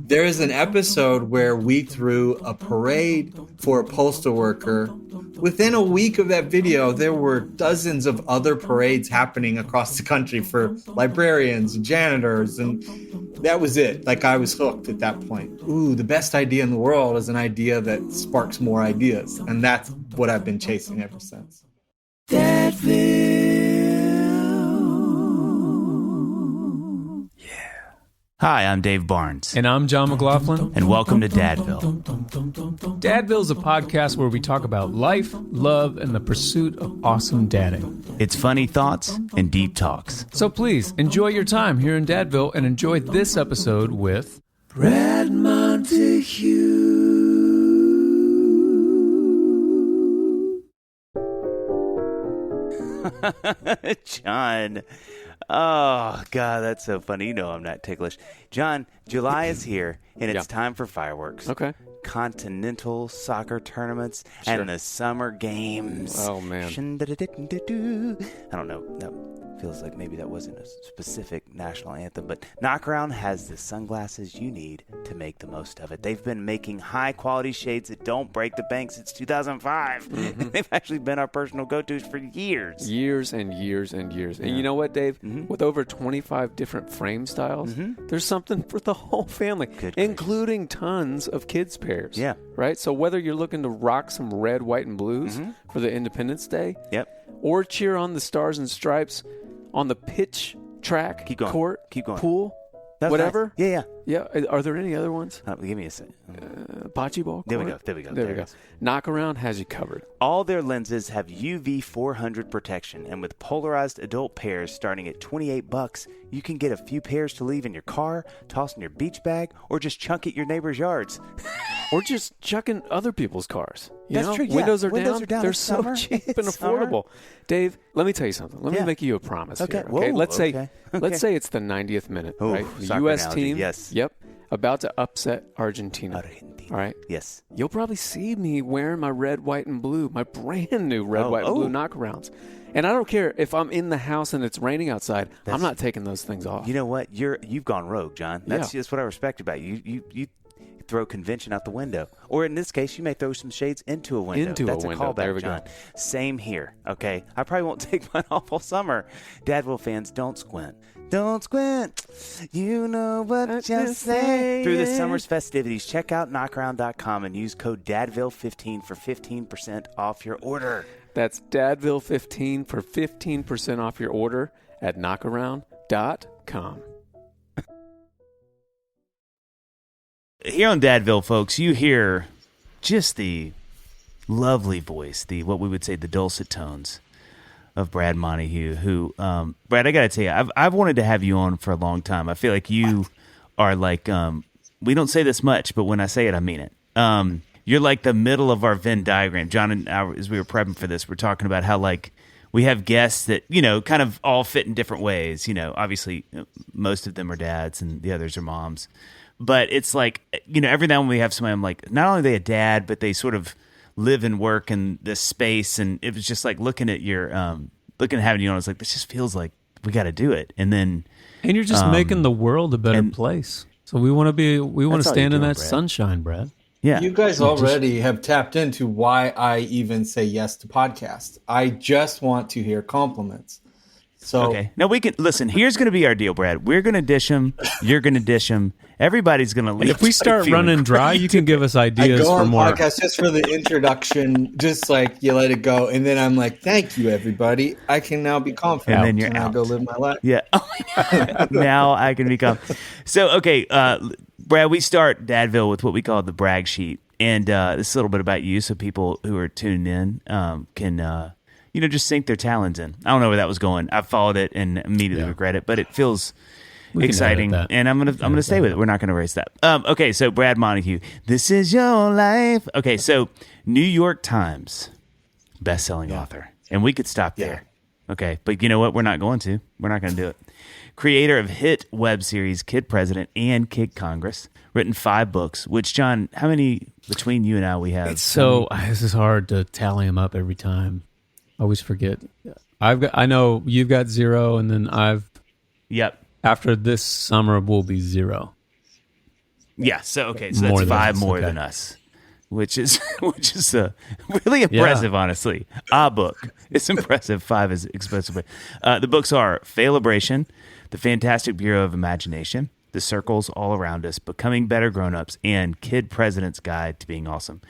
There is an episode where we threw a parade for a postal worker. Within a week of that video, there were dozens of other parades happening across the country for librarians and janitors, and that was it. Like, I was hooked at that point. Ooh, the best idea in the world is an idea that sparks more ideas, and that's what I've been chasing ever since. Hi, I'm Dave Barnes. And I'm John McLaughlin. And welcome to Dadville. Dadville's a podcast where we talk about life, love, and the pursuit of awesome dadding. It's funny thoughts and deep talks. So please, enjoy your time here in Dadville and enjoy this episode with Brad Montague. John. Oh, God, that's so funny. You know I'm not ticklish. John, July is here, and it's time for fireworks. Okay. Continental soccer tournaments and the summer games. Oh, man. I don't know. That feels like maybe that wasn't a specific national anthem, but Knockaround has the sunglasses you need to make the most of it. They've been making high-quality shades that don't break the bank since 2005. Mm-hmm. They've actually been our personal go-tos for years. Years and years and years. And you know what, Dave? Mm-hmm. With over 25 different frame styles, there's something for the whole family, including tons of kids' pairs. Yeah. Right? So whether you're looking to rock some red, white, and blues for the Independence Day, or cheer on the Stars and Stripes on the pitch track, court, pool, whatever. Nice. Yeah. Are there any other ones? Give me a second. Bocce ball court? There we go. Knockaround has you covered. All their lenses have UV 400 protection, and with polarized adult pairs starting at $28, you can get a few pairs to leave in your car, toss in your beach bag, or just chunk at your neighbor's yards. Or just chuck in other people's cars. That's true. Windows are down. They're so cheap and affordable. Dave, let me tell you something. Let me make you a promise here. Okay? Let's say it's the 90th minute, right? The U.S. team. Yes. Yep. About to upset Argentina. All right? Yes. You'll probably see me wearing my red, white, and blue, my brand new red, white, and blue knockarounds. And I don't care if I'm in the house and it's raining outside. I'm not taking those things off. You know what? You've gone rogue, John. That's just what I respect about you. You throw convention out the window. Or in this case, you may throw some shades into a window. That's a callback, there we John. Go. Same here, okay? I probably won't take mine off all summer. Dadville fans, don't squint. Don't squint. You know what you're saying. Through the summer's festivities, check out knockaround.com and use code DADVILLE15 for 15% off your order. That's DADVILLE15 for 15% off your order at knockaround.com. Here on Dadville, folks, you hear just the lovely voice, what we would say the dulcet tones of Brad Montague, who, Brad, I got to tell you, I've wanted to have you on for a long time. I feel like you are like, we don't say this much, but when I say it, I mean it. You're like the middle of our Venn diagram. John and I, as we were prepping for this, we're talking about how, like, we have guests that, kind of all fit in different ways. Obviously, most of them are dads and the others are moms. But it's like, every now and then we have somebody, I'm like, not only are they a dad, but they sort of live and work in this space. And it was just like looking at having you on, I was like, this just feels like we got to do it. And you're just making the world a better place. So we want to stand in that sunshine, Brad. Yeah. You guys already have tapped into why I even say yes to podcasts. I just want to hear compliments. So okay. Now we can listen. Here's going to be our deal, Brad. We're going to dish them. You're going to dish them. Everybody's going to leave. If we start running dry, you can give us ideas for more. I go on podcasts just for the introduction, just like you let it go, and then I'm like, "Thank you, everybody. I can now be confident." And then you're out. I go live my life. Yeah. Now I can become. So okay, Brad. We start Dadville with what we call the brag sheet, and this is a little bit about you, so people who are tuning in can. Just sink their talons in. I don't know where that was going. I followed it and immediately regret it, but it feels exciting, and I'm gonna stay with it. We're not gonna erase that. Okay, so Brad Montague, this is your life. Okay, so New York Times best-selling author, and we could stop there. Okay, but you know what? We're not going to. We're not going to do it. Creator of hit web series Kid President and Kid Congress, written 5 books. Which, John, how many between you and I we have? This is hard to tally them up every time. I always forget. I know you've got 0, and then Yep. After this summer, will be 0. Yeah. So that's 5 more than us, which is really impressive, honestly. A book. It's impressive. 5 is expensive. The books are Failibration, The Fantastic Bureau of Imagination, The Circles All Around Us, Becoming Better Grown-Ups, and Kid President's Guide to Being Awesome.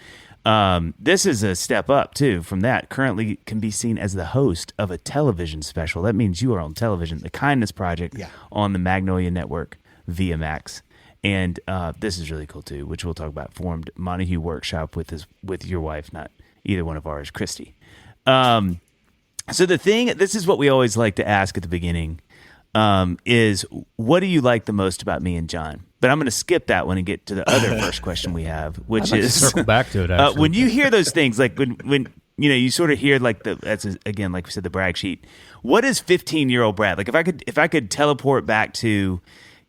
This is a step up, too, from that. Currently can be seen as the host of a television special. That means you are on television. The Kindness Project on the Magnolia Network via Max. And this is really cool, too, which we'll talk about. Formed Montague Workshop with your wife, not either one of ours, Christy. So this is what we always like to ask at the beginning, is what do you like the most about me and John? But I'm going to skip that one and get to the other first question we have, which is circle back to it. Actually, when you hear those things, like when you sort of hear like again, like we said, the brag sheet. What is 15-year-old Brad? Like if I could teleport back to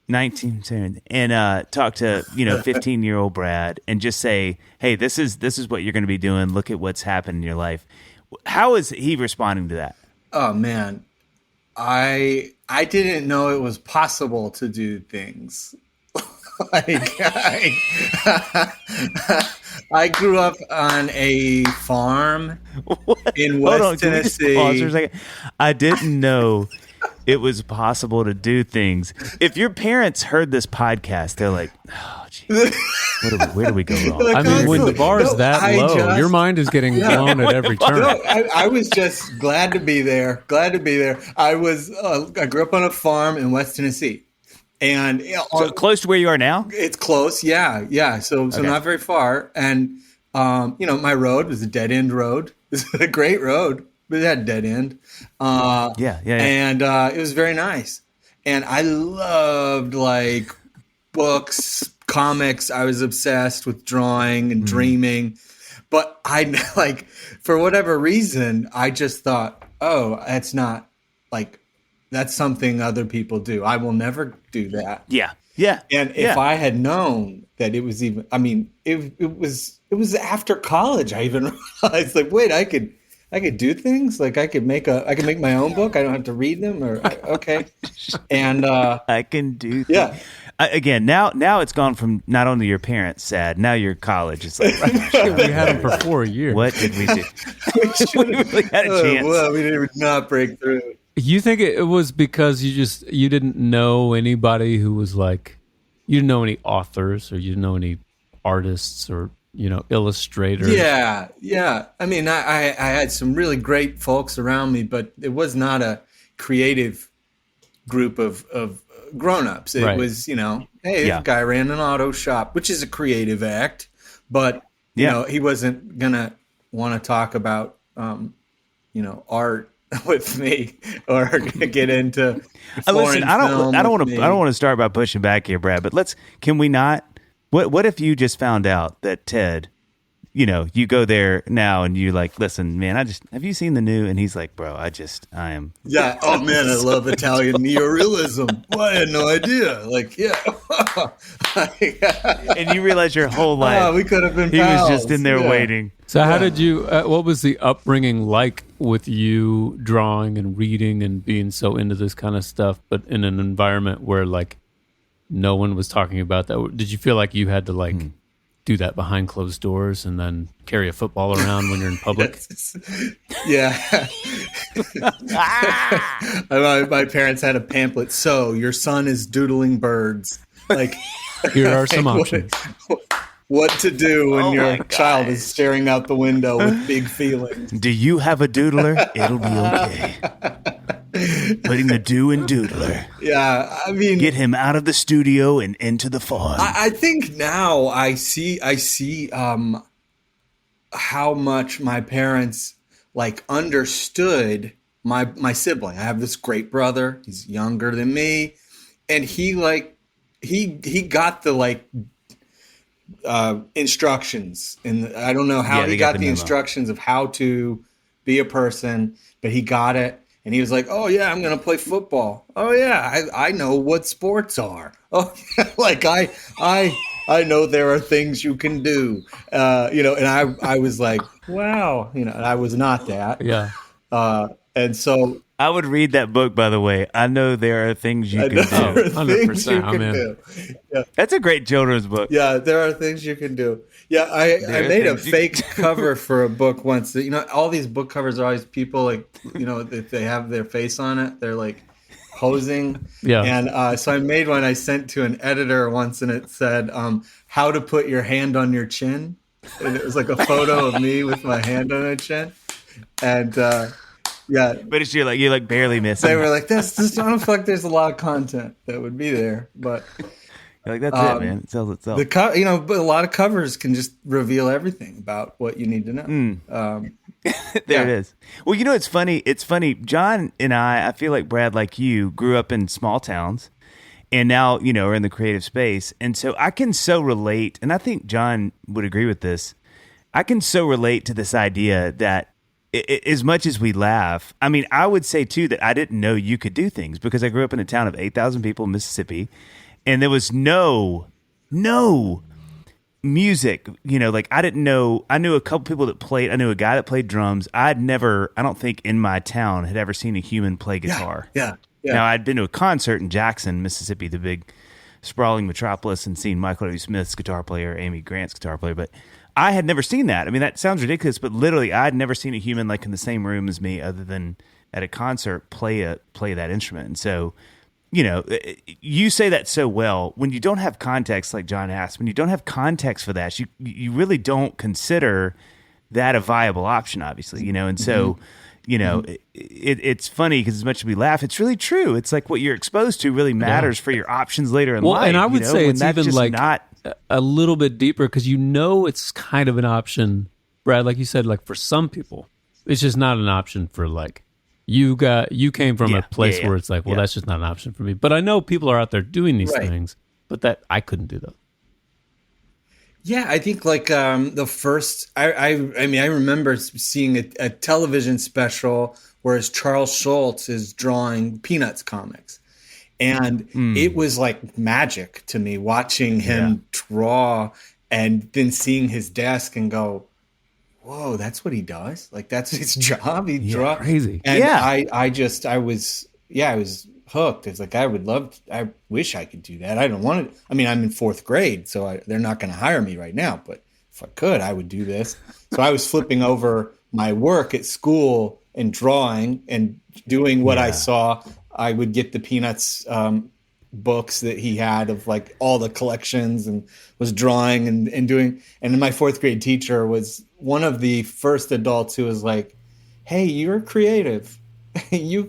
19 and talk to 15-year-old Brad and just say, hey, this is what you're going to be doing. Look at what's happened in your life. How is he responding to that? Oh man, I didn't know it was possible to do things. I grew up on a farm in West Tennessee. Pause for a second? I didn't know it was possible to do things. If your parents heard this podcast, they're like, "Oh, geez, where do we go wrong?" I mean, when the bar is that low, your mind is getting blown at every turn. No, I was just glad to be there. I grew up on a farm in West Tennessee. And so close to where you are now? It's close, yeah. So not very far. And my road was a dead end road. It was a great road, but it had a dead end. Yeah. And it was very nice. And I loved like books, comics. I was obsessed with drawing and dreaming. But I like for whatever reason, I just thought, oh, that's not like. That's something other people do. I will never do that. Yeah. And if I had known that it was even, I mean, it was after college. I even realized, like, wait, I could do things. Like I could make my own book. I don't have to read them. Or okay. And I can do. Yeah. Again, now it's gone from not only your parents sad. Now your college is like we had them for 4 years. What did we do? we really had a chance. Well, we did not break through. You think it was because you didn't know anybody who was like, you didn't know any authors or you didn't know any artists or illustrators? Yeah. I mean, I had some really great folks around me, but it was not a creative group of grown-ups. It was, hey, this guy ran an auto shop, which is a creative act, but he wasn't gonna want to talk about art with me or get into listen, I don't want to start by pushing back here, Brad, but can we not? What if you just found out that Ted, you go there now and you like, listen, man, have you seen the new? And he's like, bro, I am. Yeah. Oh man, I love Italian neorealism. Well, I had no idea. Like, yeah. And you realize your whole life, we could have been he pals. was just in there waiting. So how did you, what was the upbringing like with you drawing and reading and being so into this kind of stuff, but in an environment where like no one was talking about that? Did you feel like you had to like do that behind closed doors and then carry a football around when you're in public? Yeah. My parents had a pamphlet. So your son is doodling birds. Like, here are some options. What to do when your child is staring out the window with big feelings. Do you have a doodler? It'll be okay. Putting the do in doodler. Yeah, I mean, get him out of the studio and into the farm. I think now I see how much my parents like understood my sibling. I have this great brother. He's younger than me, and he got the like instructions, and I don't know how he got the instructions of how to be a person, but he got it. And he was like, "Oh yeah, I'm gonna play football. Oh yeah, I know what sports are. Oh, like I know there are things you can do. And I was like, wow, and I was not that. Yeah. And so I would read that book, by the way. I know there are things you can do. 100%. I'm in. Do. Yeah. That's a great children's book. Yeah, there are things you can do. Yeah, I made a fake cover for a book once. You know, all these book covers are always people like, you know, if they have their face on it, they're like posing. Yeah. And so I made one I sent to an editor once, and it said, how to put your hand on your chin. And it was like a photo of me with my hand on my chin. And yeah. But it's you're like barely missing. They were like, this I don't feel like there's a lot of content that would be there. But you're like, that's it, man. It sells itself. But a lot of covers can just reveal everything about what you need to know. There it is. Well, you know, it's funny. John and I feel like Brad, like you, grew up in small towns and now, you know, are in the creative space. And so I can so relate, and I think John would agree with this. I can so relate to this idea that as much as we laugh, I mean, I would say too that I didn't know you could do things because I grew up in a town of 8,000 people in Mississippi, and there was no music. You know, like I didn't know. I knew a couple people that played. I knew a guy that played drums. I don't think in my town had ever seen a human play guitar. Yeah. Now I'd been to a concert in Jackson, Mississippi, the big sprawling metropolis, and seen Michael W. Smith's guitar player, Amy Grant's guitar player, but I had never seen that. I mean, that sounds ridiculous, but literally, I had never seen a human like in the same room as me, other than at a concert, play that instrument. And so, you know, you say that so well. When you don't have context, like John asked, when you don't have context for that, you really don't consider that a viable option, obviously. You know, and so, you know, it's funny because as much as we laugh, it's really true. It's like what you're exposed to really matters for your options later in life. And I would say it's even like not a little bit deeper because you know it's kind of an option, Brad, like you said, like for some people it's just not an option for like you came from a place where it's like, well, that's just not an option for me. But I know people are out there doing these things, but that I couldn't do those. Yeah, I think like the first I mean I remember seeing a television special where Charles Schultz is drawing Peanuts comics. And it was like magic to me watching him draw and then seeing his desk and go, whoa, that's what he does? Like, that's his job? He draws? Crazy. And I was hooked. It's like, I wish I could do that. I don't want to. I mean, I'm in fourth grade, so they're not going to hire me right now. But if I could, I would do this. So I was flipping over my work at school and drawing and doing what I saw. I would get the Peanuts books that he had of like all the collections and was drawing and doing. And then my fourth grade teacher was one of the first adults who was like, hey, you're creative. you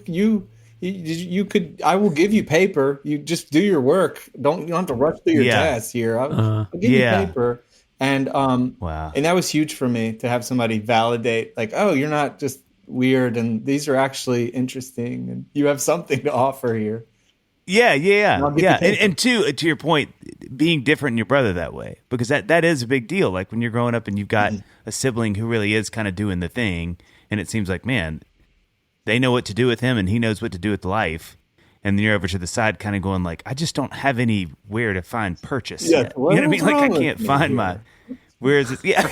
could, I will give you paper. You just do your work. You don't have to rush through your tests here. I'll give you paper. And, wow. And that was huge for me to have somebody validate like, oh, you're not just weird and these are actually interesting and you have something to offer here. Yeah. And to your point, being different than your brother that way, because that is a big deal. Like when you're growing up and you've got a sibling who really is kind of doing the thing, and it seems like, man, they know what to do with him and he knows what to do with life. And then you're over to the side kind of going like, I just don't have anywhere to find purchase yet. You know what I mean? Like I can't find my, where is it? Yeah.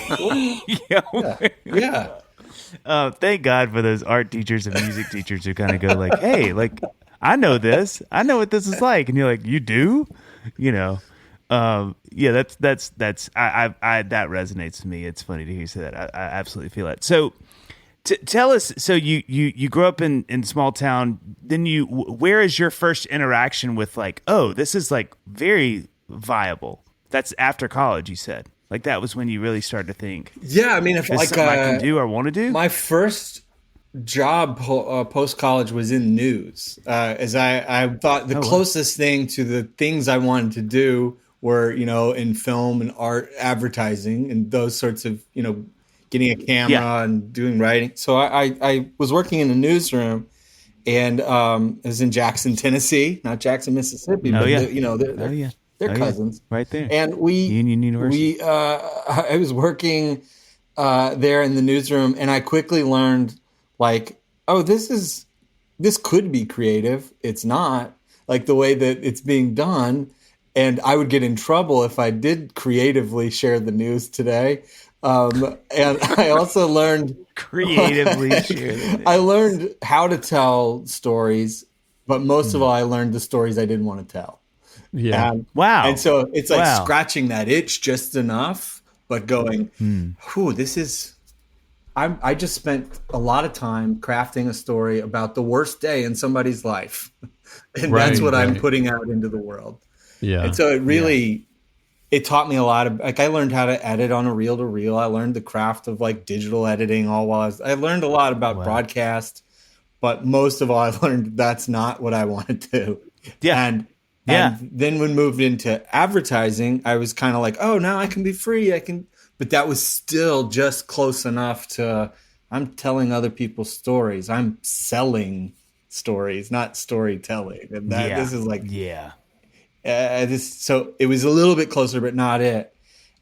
Thank God for those art teachers and music teachers who kind of go like, hey, like, I know this. I know what this is like. And you're like, you do? You know? That's that resonates to me. It's funny to hear you say that. I absolutely feel that. So tell us, so you grew up in small town, then where is your first interaction with like, oh, this is like very viable? That's after college, you said. Like that was when you really started to think. Yeah, I mean, if like something I can do or want to do. My first job post college was in news, as I thought the closest thing to the things I wanted to do were, you know, in film and art, advertising, and those sorts of, you know, getting a camera and doing writing. So I was working in a newsroom, and it was in Jackson, Tennessee, not Jackson, Mississippi. They're cousins, right there. And Union University. I was working there in the newsroom, and I quickly learned, like, oh, this could be creative. It's not, like the way that it's being done, and I would get in trouble if I did creatively share the news today. And I also learned creatively share. I learned how to tell stories, but most of all, I learned the stories I didn't want to tell. Yeah. Wow. And so it's like scratching that itch just enough, but going, whew, this is. I just spent a lot of time crafting a story about the worst day in somebody's life. And that's what I'm putting out into the world. Yeah. And so it really, it taught me a lot of, like, I learned how to edit on a reel to reel. I learned the craft of like digital editing all while I learned a lot about broadcast, but most of all, I learned that's not what I want to do. Yeah. And then when moved into advertising, I was kind of like, oh, now I can be free. But that was still just close enough to, I'm telling other people's stories. I'm selling stories, not storytelling. And this is like, so it was a little bit closer, but not it.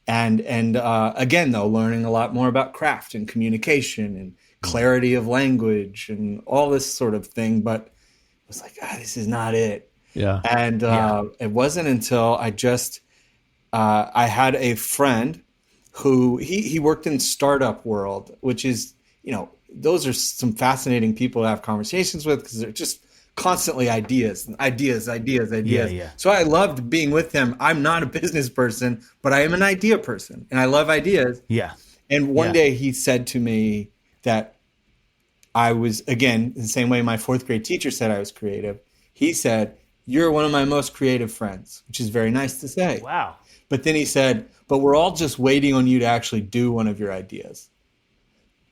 And again, though, learning a lot more about craft and communication and clarity of language and all this sort of thing. But it was like, this is not it. Yeah. And it wasn't until I had a friend who he worked in startup world, which is, those are some fascinating people to have conversations with because they're just constantly ideas. Yeah. So I loved being with him. I'm not a business person, but I am an idea person and I love ideas. Yeah. And one day he said to me that I was, again, the same way my fourth grade teacher said I was creative. He said, "You're one of my most creative friends," which is very nice to say. Wow. But then he said, "But we're all just waiting on you to actually do one of your ideas."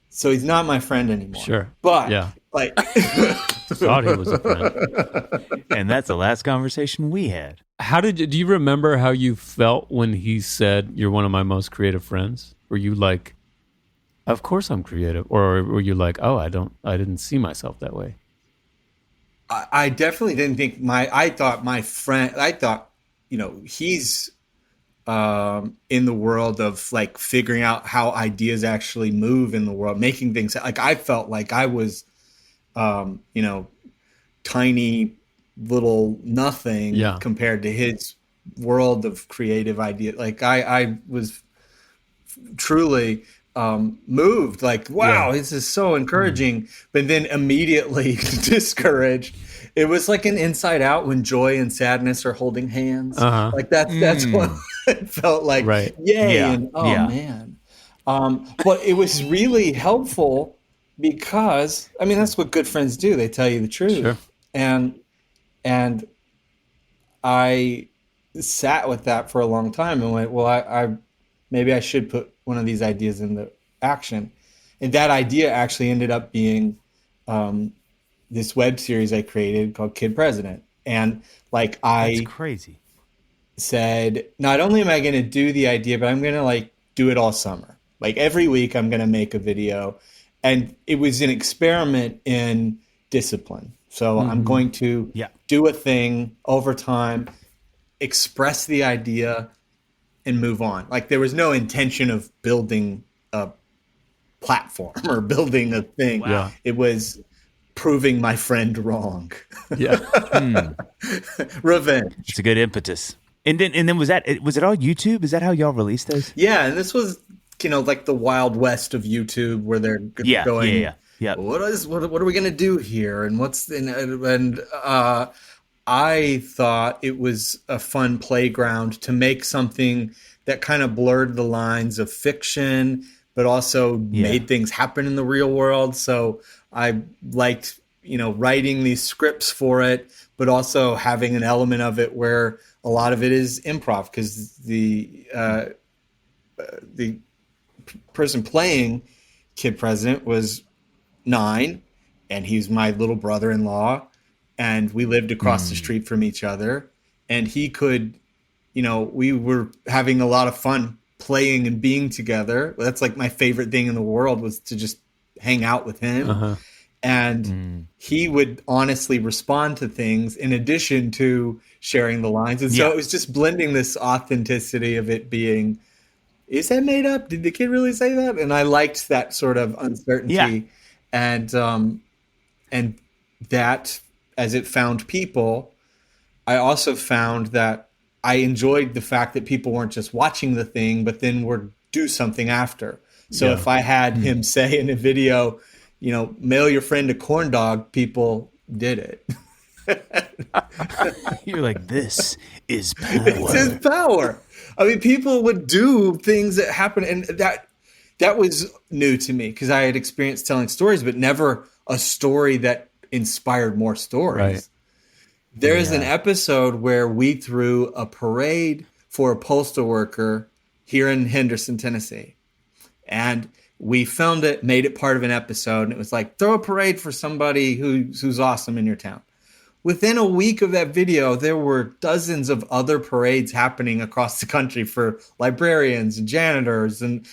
So he's not my friend anymore. Sure. But thought he was a friend. And that's the last conversation we had. Do you remember how you felt when he said you're one of my most creative friends? Were you like, of course I'm creative? Or were you like, oh, I didn't see myself that way? I definitely didn't think I thought he's in the world of like figuring out how ideas actually move in the world, making things like I felt like I was, tiny little nothing compared to his world of creative ideas. Like I was truly moved, like, wow, this is so encouraging, but then immediately discouraged. It was like an Inside Out when joy and sadness are holding hands. Like that's what it felt like. Right. Yay. And man. But it was really helpful because, I mean, that's what good friends do. They tell you the truth. Sure. And I sat with that for a long time and went, well, I maybe I should put one of these ideas into action. And that idea actually ended up being this web series I created called Kid President. And like That's crazy. said, not only am I going to do the idea, but I'm going to like do it all summer. Like every week I'm going to make a video. And it was an experiment in discipline. So I'm going to do a thing over time, express the idea, and move on. Like there was no intention of building a platform or building a thing. Wow. It was proving my friend wrong. Yeah. Revenge. It's a good impetus. And then was it all YouTube? Is that how y'all released those? Yeah, and this was like the Wild West of YouTube, where they're going. Yeah. What are we gonna do here? And I thought it was a fun playground to make something that kind of blurred the lines of fiction, but also made things happen in the real world. So I liked, writing these scripts for it, but also having an element of it where a lot of it is improv, because the person playing Kid President was 9, and he's my little brother-in-law, and we lived across the street from each other, and he could, we were having a lot of fun playing and being together. That's like my favorite thing in the world, was to just hang out with him. And he would honestly respond to things in addition to sharing the lines. And so it was just blending this authenticity of it being, is that made up? Did the kid really say that? And I liked that sort of uncertainty. Yeah. And that, as it found people, I also found that I enjoyed the fact that people weren't just watching the thing, but then were do something after. So if I had him say in a video, mail your friend a corn dog, people did it. You're like, this is power. It's his power. I mean, people would do things that happen, and that was new to me because I had experienced telling stories, but never a story that inspired more stories. Right. There's an episode where we threw a parade for a postal worker here in Henderson, Tennessee. And we filmed it, made it part of an episode, and it was like, throw a parade for somebody who's awesome in your town. Within a week of that video, there were dozens of other parades happening across the country for librarians and janitors, and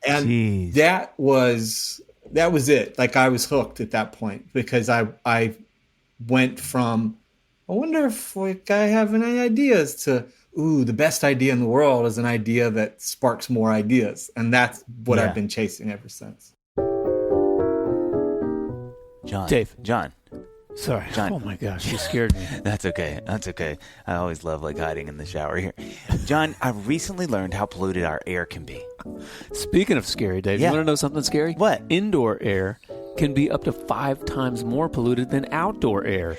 Jeez. that was it. Like, I was hooked at that point because I went from, I wonder if I have any ideas, to, the best idea in the world is an idea that sparks more ideas. And that's what I've been chasing ever since. John. Sorry. John. Oh my gosh, you scared me. That's okay. I always love hiding in the shower here. John, I recently learned how polluted our air can be. Speaking of scary, Dave, you want to know something scary? What? Indoor air can be up to 5 times more polluted than outdoor air.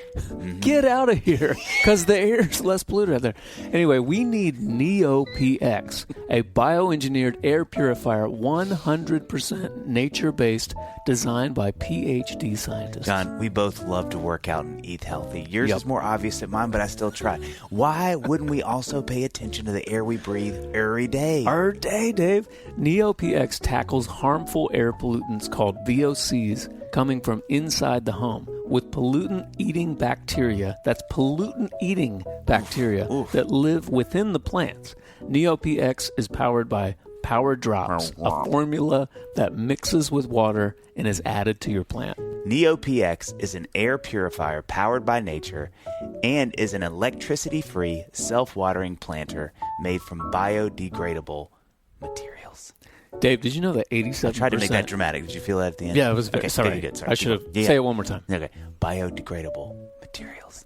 Get out of here, because the air is less polluted out there. Anyway, we need NeoPX, a bioengineered air purifier, 100% nature-based, designed by PhD scientists. John, we both love to work out and eat healthy. Yours is more obvious than mine, but I still try. Why wouldn't we also pay attention to the air we breathe every day? Every day, Dave. NeoPX tackles harmful air pollutants called VOCs coming from inside the home with pollutant-eating bacteria. That's pollutant-eating bacteria that live within the plants. NeoPX is powered by Power Drops, a formula that mixes with water and is added to your plant. NeoPX is an air purifier powered by nature and is an electricity-free, self-watering planter made from biodegradable materials. Dave, did you know that 87%... I tried to make that dramatic. Did you feel that at the end? Yeah, it was okay, sorry. Good. Sorry. I should have... Say it one more time. Okay. Biodegradable materials.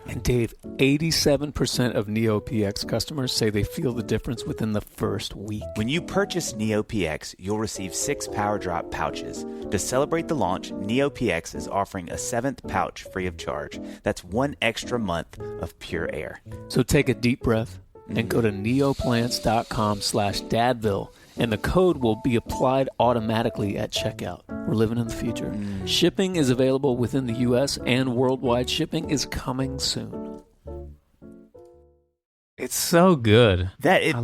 And Dave, 87% of NeoPX customers say they feel the difference within the first week. When you purchase NeoPX, you'll receive 6 Power Drop pouches. To celebrate the launch, NeoPX is offering a 7th pouch free of charge. That's 1 extra month of pure air. So take a deep breath and go to neoplants.com/dadville, and the code will be applied automatically at checkout. We're living in the future. Shipping is available within the U.S. and worldwide shipping is coming soon. It's so good. It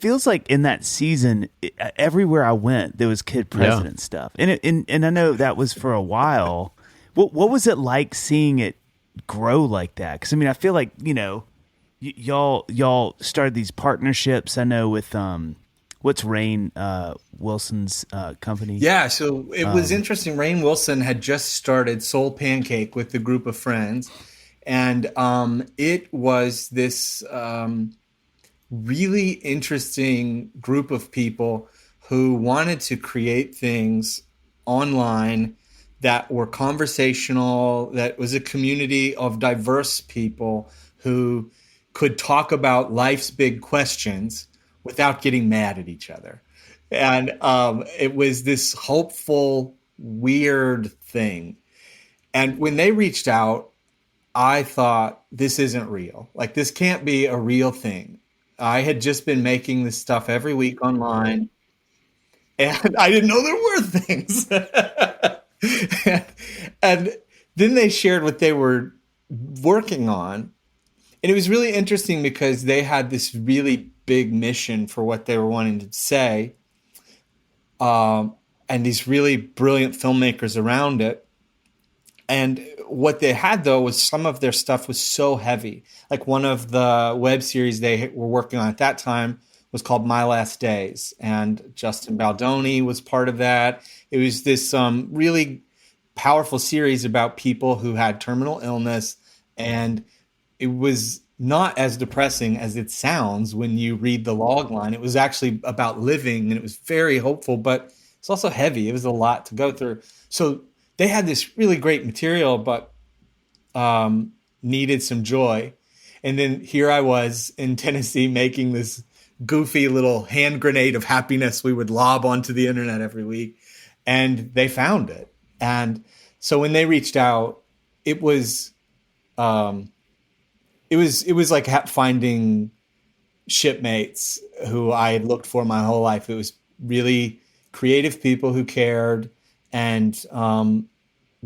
feels like in that season, everywhere I went, there was Kid President stuff, and I know that was for a while. What was it like seeing it grow like that? Because I mean, I feel like y'all started these partnerships. I know with what's Rainn Wilson's company? Yeah, so it was interesting. Rainn Wilson had just started Soul Pancake with a group of friends, and it was this really interesting group of people who wanted to create things online that were conversational, that was a community of diverse people who could talk about life's big questions without getting mad at each other. And it was this hopeful, weird thing. And when they reached out, I thought, this isn't real. Like, this can't be a real thing. I had just been making this stuff every week online, and I didn't know there were things. And then they shared what they were working on. And it was really interesting because they had this really big mission for what they were wanting to say, and these really brilliant filmmakers around it. And what they had, though, was some of their stuff was so heavy. Like, one of the web series they were working on at that time was called My Last Days, and Justin Baldoni was part of that. It was this really powerful series about people who had terminal illness, and it was not as depressing as it sounds when you read the log line. It was actually about living, and it was very hopeful, but it's also heavy. It was a lot to go through. So they had this really great material, but needed some joy. And then here I was in Tennessee making this goofy little hand grenade of happiness we would lob onto the internet every week. And they found it. And so when they reached out, it was like finding shipmates who I had looked for my whole life. It was really creative people who cared. And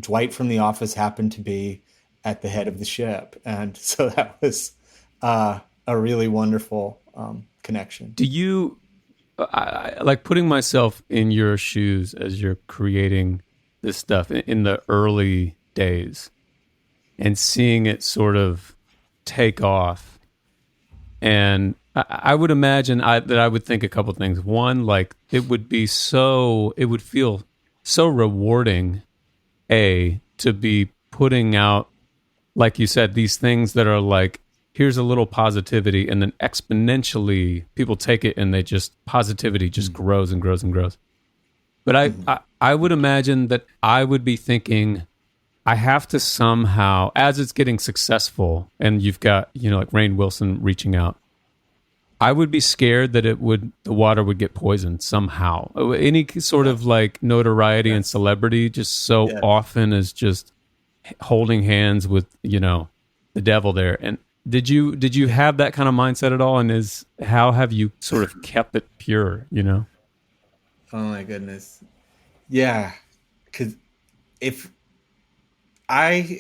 Dwight from The Office happened to be at the head of the ship. And so that was a really wonderful connection. Do you, I like putting myself in your shoes as you're creating this stuff in the early days and seeing it sort of take off. And I would imagine that I would think a couple things. One, like it would feel so rewarding, to be putting out, like you said, these things that are like, here's a little positivity, and then exponentially people take it and positivity just grows and grows and grows. But I would imagine that I would be thinking, I have to somehow, as it's getting successful, and you've got, like Rainn Wilson reaching out, I would be scared that the water would get poisoned somehow. Any sort of like notoriety and celebrity just so often is just holding hands with, the devil there. And did you have that kind of mindset at all? And how have you sort of kept it pure, Oh my goodness. Yeah. 'Cause if I'm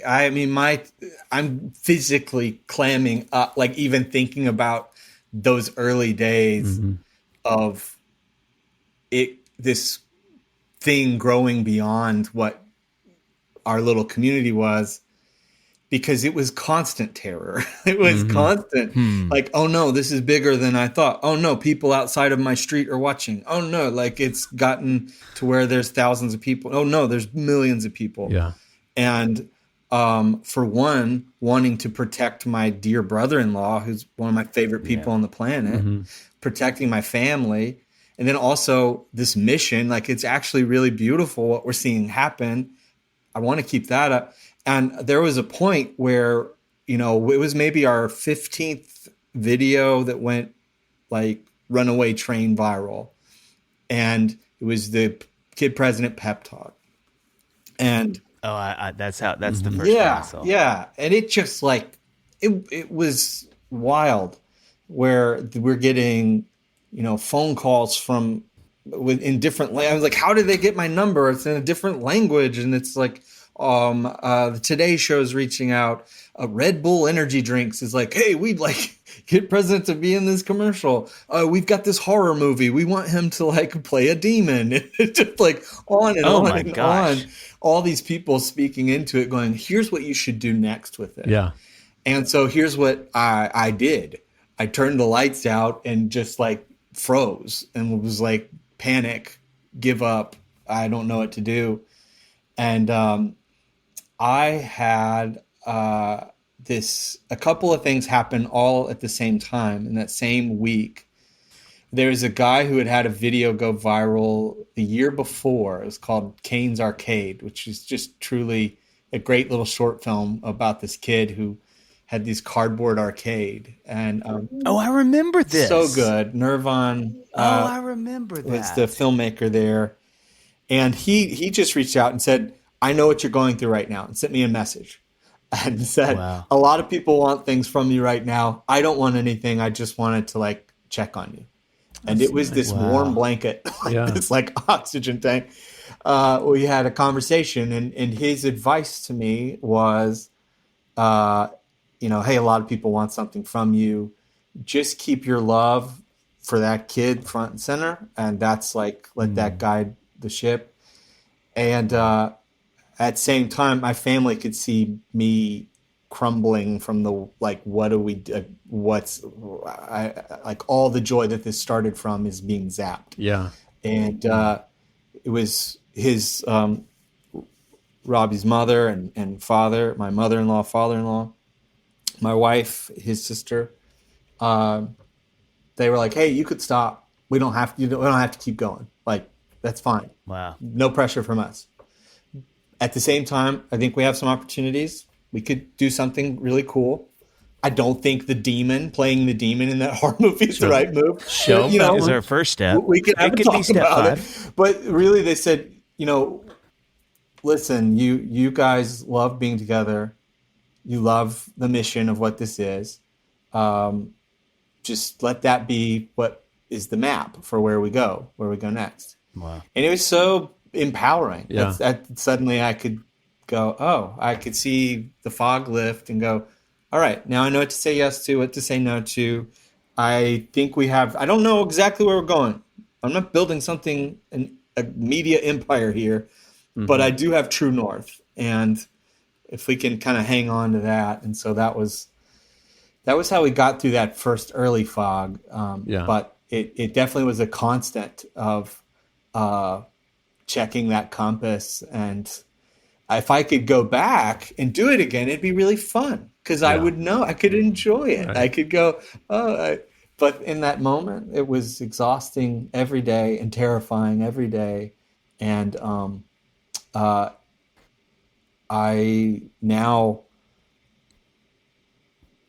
physically clamming up, like even thinking about those early days of this thing growing beyond what our little community was, because it was constant terror. It was constant. Like, oh no, this is bigger than I thought. Oh no, people outside of my street are watching. Oh no, like it's gotten to where there's thousands of people. Oh no, there's millions of people. Yeah. And for one, wanting to protect my dear brother-in-law, who's one of my favorite people on the planet, protecting my family. And then also this mission, like it's actually really beautiful what we're seeing happen. I want to keep that up. And there was a point where, it was maybe our 15th video that went like runaway train viral. And it was the Kid President pep talk. And that's the first one I saw. Yeah. And it just like, it was wild where we're getting, phone calls from in different languages. I was like, how did they get my number? It's in a different language. And it's like, the Today Show is reaching out. Red Bull energy drinks is like, hey, we'd like get President to be in this commercial. We've got this horror movie. We want him to like play a demon. It's just like on and on and on. All these people speaking into it, going, here's what you should do next with it. Yeah. And so here's what I did. I turned the lights out and just like froze and was like, panic, give up. I don't know what to do. And I had a couple of things happen all at the same time in that same week. There was a guy who had a video go viral the year before. It was called Kane's Arcade, which is just truly a great little short film about this kid who had this cardboard arcade. And I remember this. So good. Nirvan I remember that. Was the filmmaker there. And he just reached out and said, I know what you're going through right now, and sent me a message and said, a lot of people want things from you right now. I don't want anything. I just wanted to like check on you. And it was this warm blanket, this like oxygen tank. We had a conversation, and his advice to me was, hey, a lot of people want something from you. Just keep your love for that kid front and center. And that's like, let that guide the ship. And at the same time, my family could see me crumbling from the, like, what do we do? Like all the joy that this started from is being zapped. Yeah. And it was his, Robbie's mother and father, my mother-in-law, father-in-law, my wife, his sister. They were like, hey, you could stop. We don't have to keep going. Like, that's fine. Wow. No pressure from us. At the same time, I think we have some opportunities. We could do something really cool. I don't think playing the demon in that horror movie is the right move. Shelf that is our first step. We can have it a could be talk step about 5. it. But really, they said, listen, you guys love being together. You love the mission of what this is. Just let that be what is the map for where we go next. Wow. And it was so empowering. Yeah. That suddenly I could go, I could see the fog lift and go, all right, now I know what to say yes to, what to say no to. I think I don't know exactly where we're going. I'm not building a media empire here, but I do have true north. And if we can kind of hang on to that. And so that was how we got through that first early fog. But it definitely was a constant of checking that compass. And if I could go back and do it again, it'd be really fun because I would know, I could enjoy it. Right. I could go, but in that moment, it was exhausting every day and terrifying every day. And I now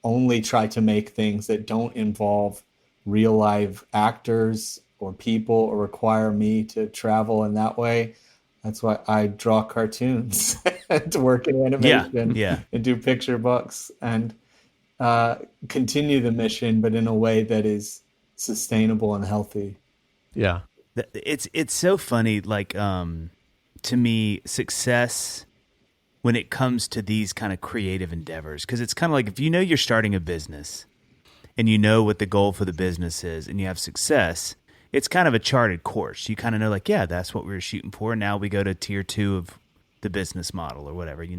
only try to make things that don't involve real live actors or people or require me to travel in that way. That's why I draw cartoons to work in animation and do picture books and continue the mission, but in a way that is sustainable and healthy. Yeah. It's so funny. Like, to me, success when it comes to these kind of creative endeavors, because it's kind of like if you know you're starting a business and you know what the goal for the business is and you have success, it's kind of a charted course. You kind of know, like, that's what we were shooting for. Now we go to tier 2 of the business model or whatever, You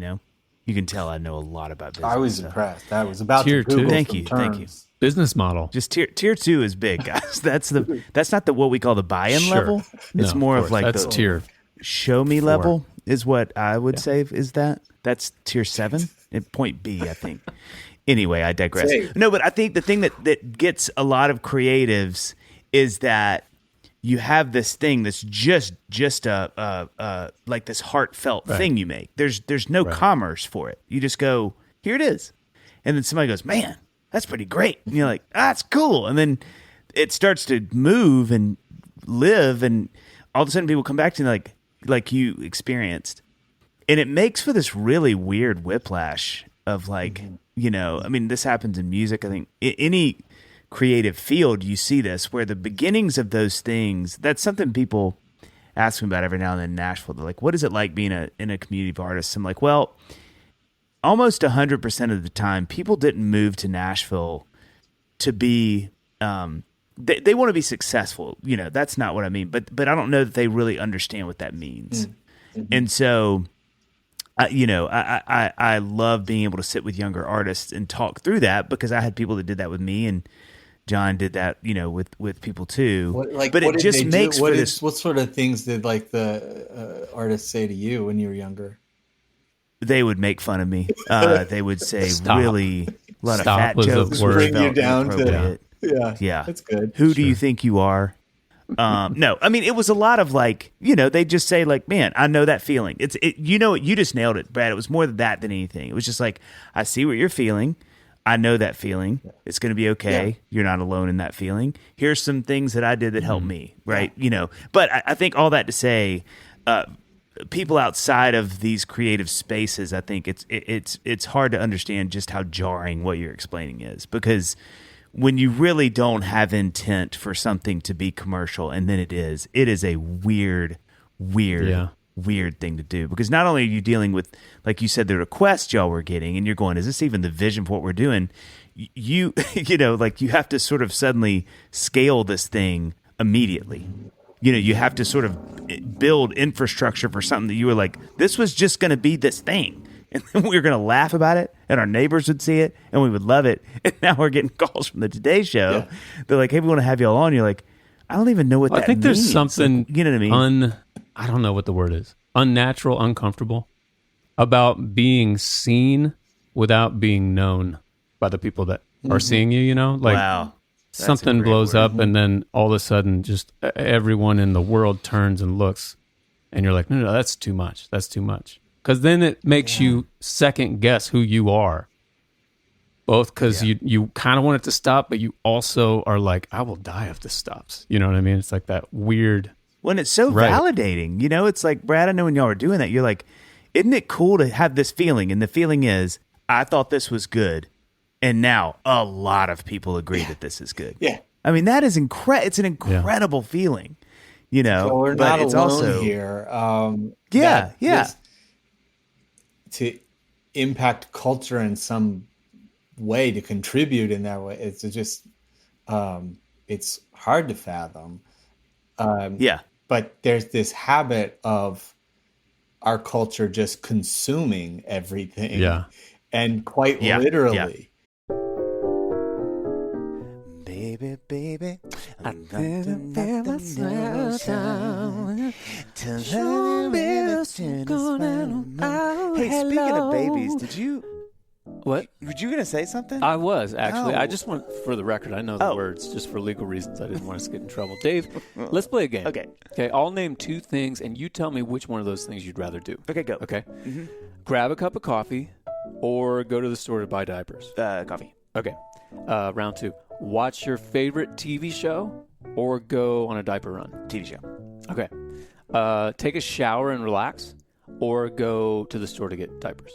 can tell I know a lot about business. I was impressed. I was about tier to Google 2. Thank you. Business model. Just tier 2 is big, guys. That's not what we call the buy-in level. It's more of like that's the tier show me 4. Level is what I would say. Is that's tier 7 at point B, I think. Anyway, I digress. No, but I think the thing that gets a lot of creatives is that you have this thing that's just a like this heartfelt thing you make. There's no commerce for it. You just go, here it is. And then somebody goes, man, that's pretty great. And you're like, that's cool. And then it starts to move and live, and all of a sudden people come back to you like you experienced. And it makes for this really weird whiplash of like, I mean, this happens in music. I think any creative field, you see this, where the beginnings of those things, that's something people ask me about every now and then in Nashville. They're like, what is it like being in a community of artists? I'm like, well, almost 100% of the time, people didn't move to Nashville to be, they want to be successful. That's not what I mean, but I don't know that they really understand what that means. And so, I love being able to sit with younger artists and talk through that, because I had people that did that with me, and John did that, with people too. What sort of things did like the artists say to you when you were younger? They would make fun of me. They would say really a lot of fat jokes. Bring you down to yeah. That's good. Who do you think you are? No, I mean, it was a lot of like, they just say like, man, I know that feeling. You just nailed it, Brad. It was more that than anything. It was just like, I see what you're feeling. I know that feeling. It's going to be okay. Yeah. You're not alone in that feeling. Here's some things that I did that helped me, right? Yeah. But I think all that to say, people outside of these creative spaces, I think it's hard to understand just how jarring what you're explaining is, because when you really don't have intent for something to be commercial, and then it is a weird thing to do, because not only are you dealing with, like you said, the requests y'all were getting, and you're going, is this even the vision for what we're doing? You like you have to sort of suddenly scale this thing immediately. You have to sort of build infrastructure for something that you were like, this was just going to be this thing. And then we were going to laugh about it, and our neighbors would see it, and we would love it. And now we're getting calls from the Today Show. Yeah. They're like, hey, we want to have y'all on. You're like, I don't even know what that means. I think there's something, you know what I mean? I don't know what the word is. Unnatural, uncomfortable about being seen without being known by the people that are seeing you, Like, wow. Something blows up, and then all of a sudden just everyone in the world turns and looks, and you're like, no, that's too much. That's too much. Because then it makes you second guess who you are. both because you kind of want it to stop, but you also are like, I will die if this stops. You know what I mean? It's like that weird. When it's so validating, it's like, Brad, I know when y'all were doing that, you're like, isn't it cool to have this feeling? And the feeling is, I thought this was good, and now a lot of people agree that this is good. Yeah. I mean, that is it's an incredible feeling, So we're but not it's alone also here. To impact culture in some way, to contribute in that way, it's just it's hard to fathom. But there's this habit of our culture just consuming everything, and quite literally. Baby, I didn't feel myself down. Hey, speaking of babies, did you? What? Were you going to say something? I was, actually. I just want, for the record, I know the words just for legal reasons. I didn't want us to get in trouble. Dave, let's play a game. Okay, I'll name 2 things, and you tell me which one of those things you'd rather do. Okay, go. Okay? Mm-hmm. Grab a cup of coffee or go to the store to buy diapers. Coffee. Okay. Round 2. Watch your favorite TV show or go on a diaper run? TV show. Okay. Take a shower and relax or go to the store to get diapers?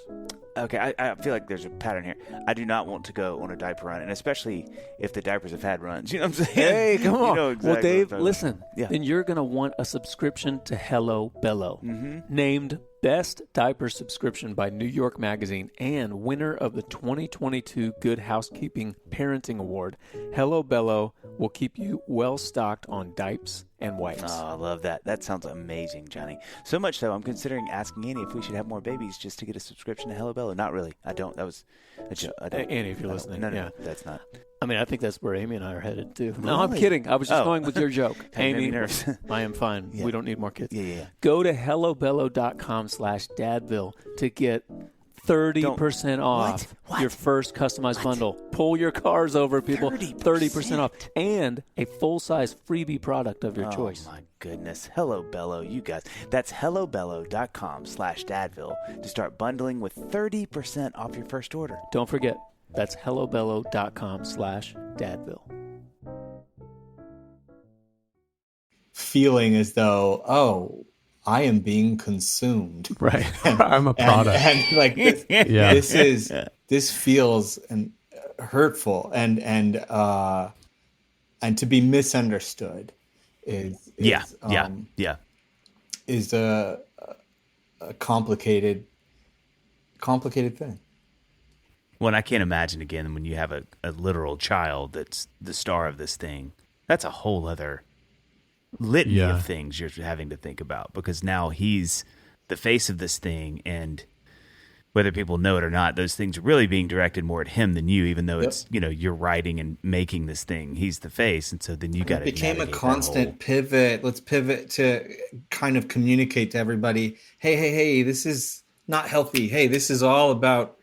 Okay, I feel like there's a pattern here. I do not want to go on a diaper run, and especially if the diapers have had runs. You know what I'm saying? Hey, come on. Exactly well, Dave, listen. Yeah. Then you're going to want a subscription to Hello Bello. Mm-hmm. Named Best Diaper Subscription by New York Magazine and winner of the 2022 Good Housekeeping Parenting Award, Hello Bello will keep you well stocked on diapers and wipes. Oh, I love that. That sounds amazing, Johnny. So much so, I'm considering asking Annie if we should have more babies just to get a subscription to Hello Bello. Not really. I don't. That was a joke. Annie, if you're listening. No, that's not. I mean, I think that's where Amy and I are headed, too. Really? No, I'm kidding. I was just going with your joke. Amy, nervous. I am fine. Yeah. We don't need more kids. Yeah. Go to hellobello.com/dadville to get 30% off your first customized bundle. Pull your cars over, people. 30% off. And a full-size freebie product of your choice. Oh, my goodness. Hello Bello, you guys. That's hellobello.com/dadville to start bundling with 30% off your first order. Don't forget. That's hellobello.com/dadville. Feeling as though, I am being consumed. Right. I'm a product. And like this, this feels hurtful and to be misunderstood is a complicated thing. Well, and I can't imagine, again, when you have a literal child that's the star of this thing, that's a whole other litany of things you're having to think about, because now he's the face of this thing, and whether people know it or not, those things are really being directed more at him than you, even though it's, you're writing and making this thing. He's the face, and so then you got to. It became a constant pivot. Let's pivot to kind of communicate to everybody, hey, this is not healthy. Hey, this is all about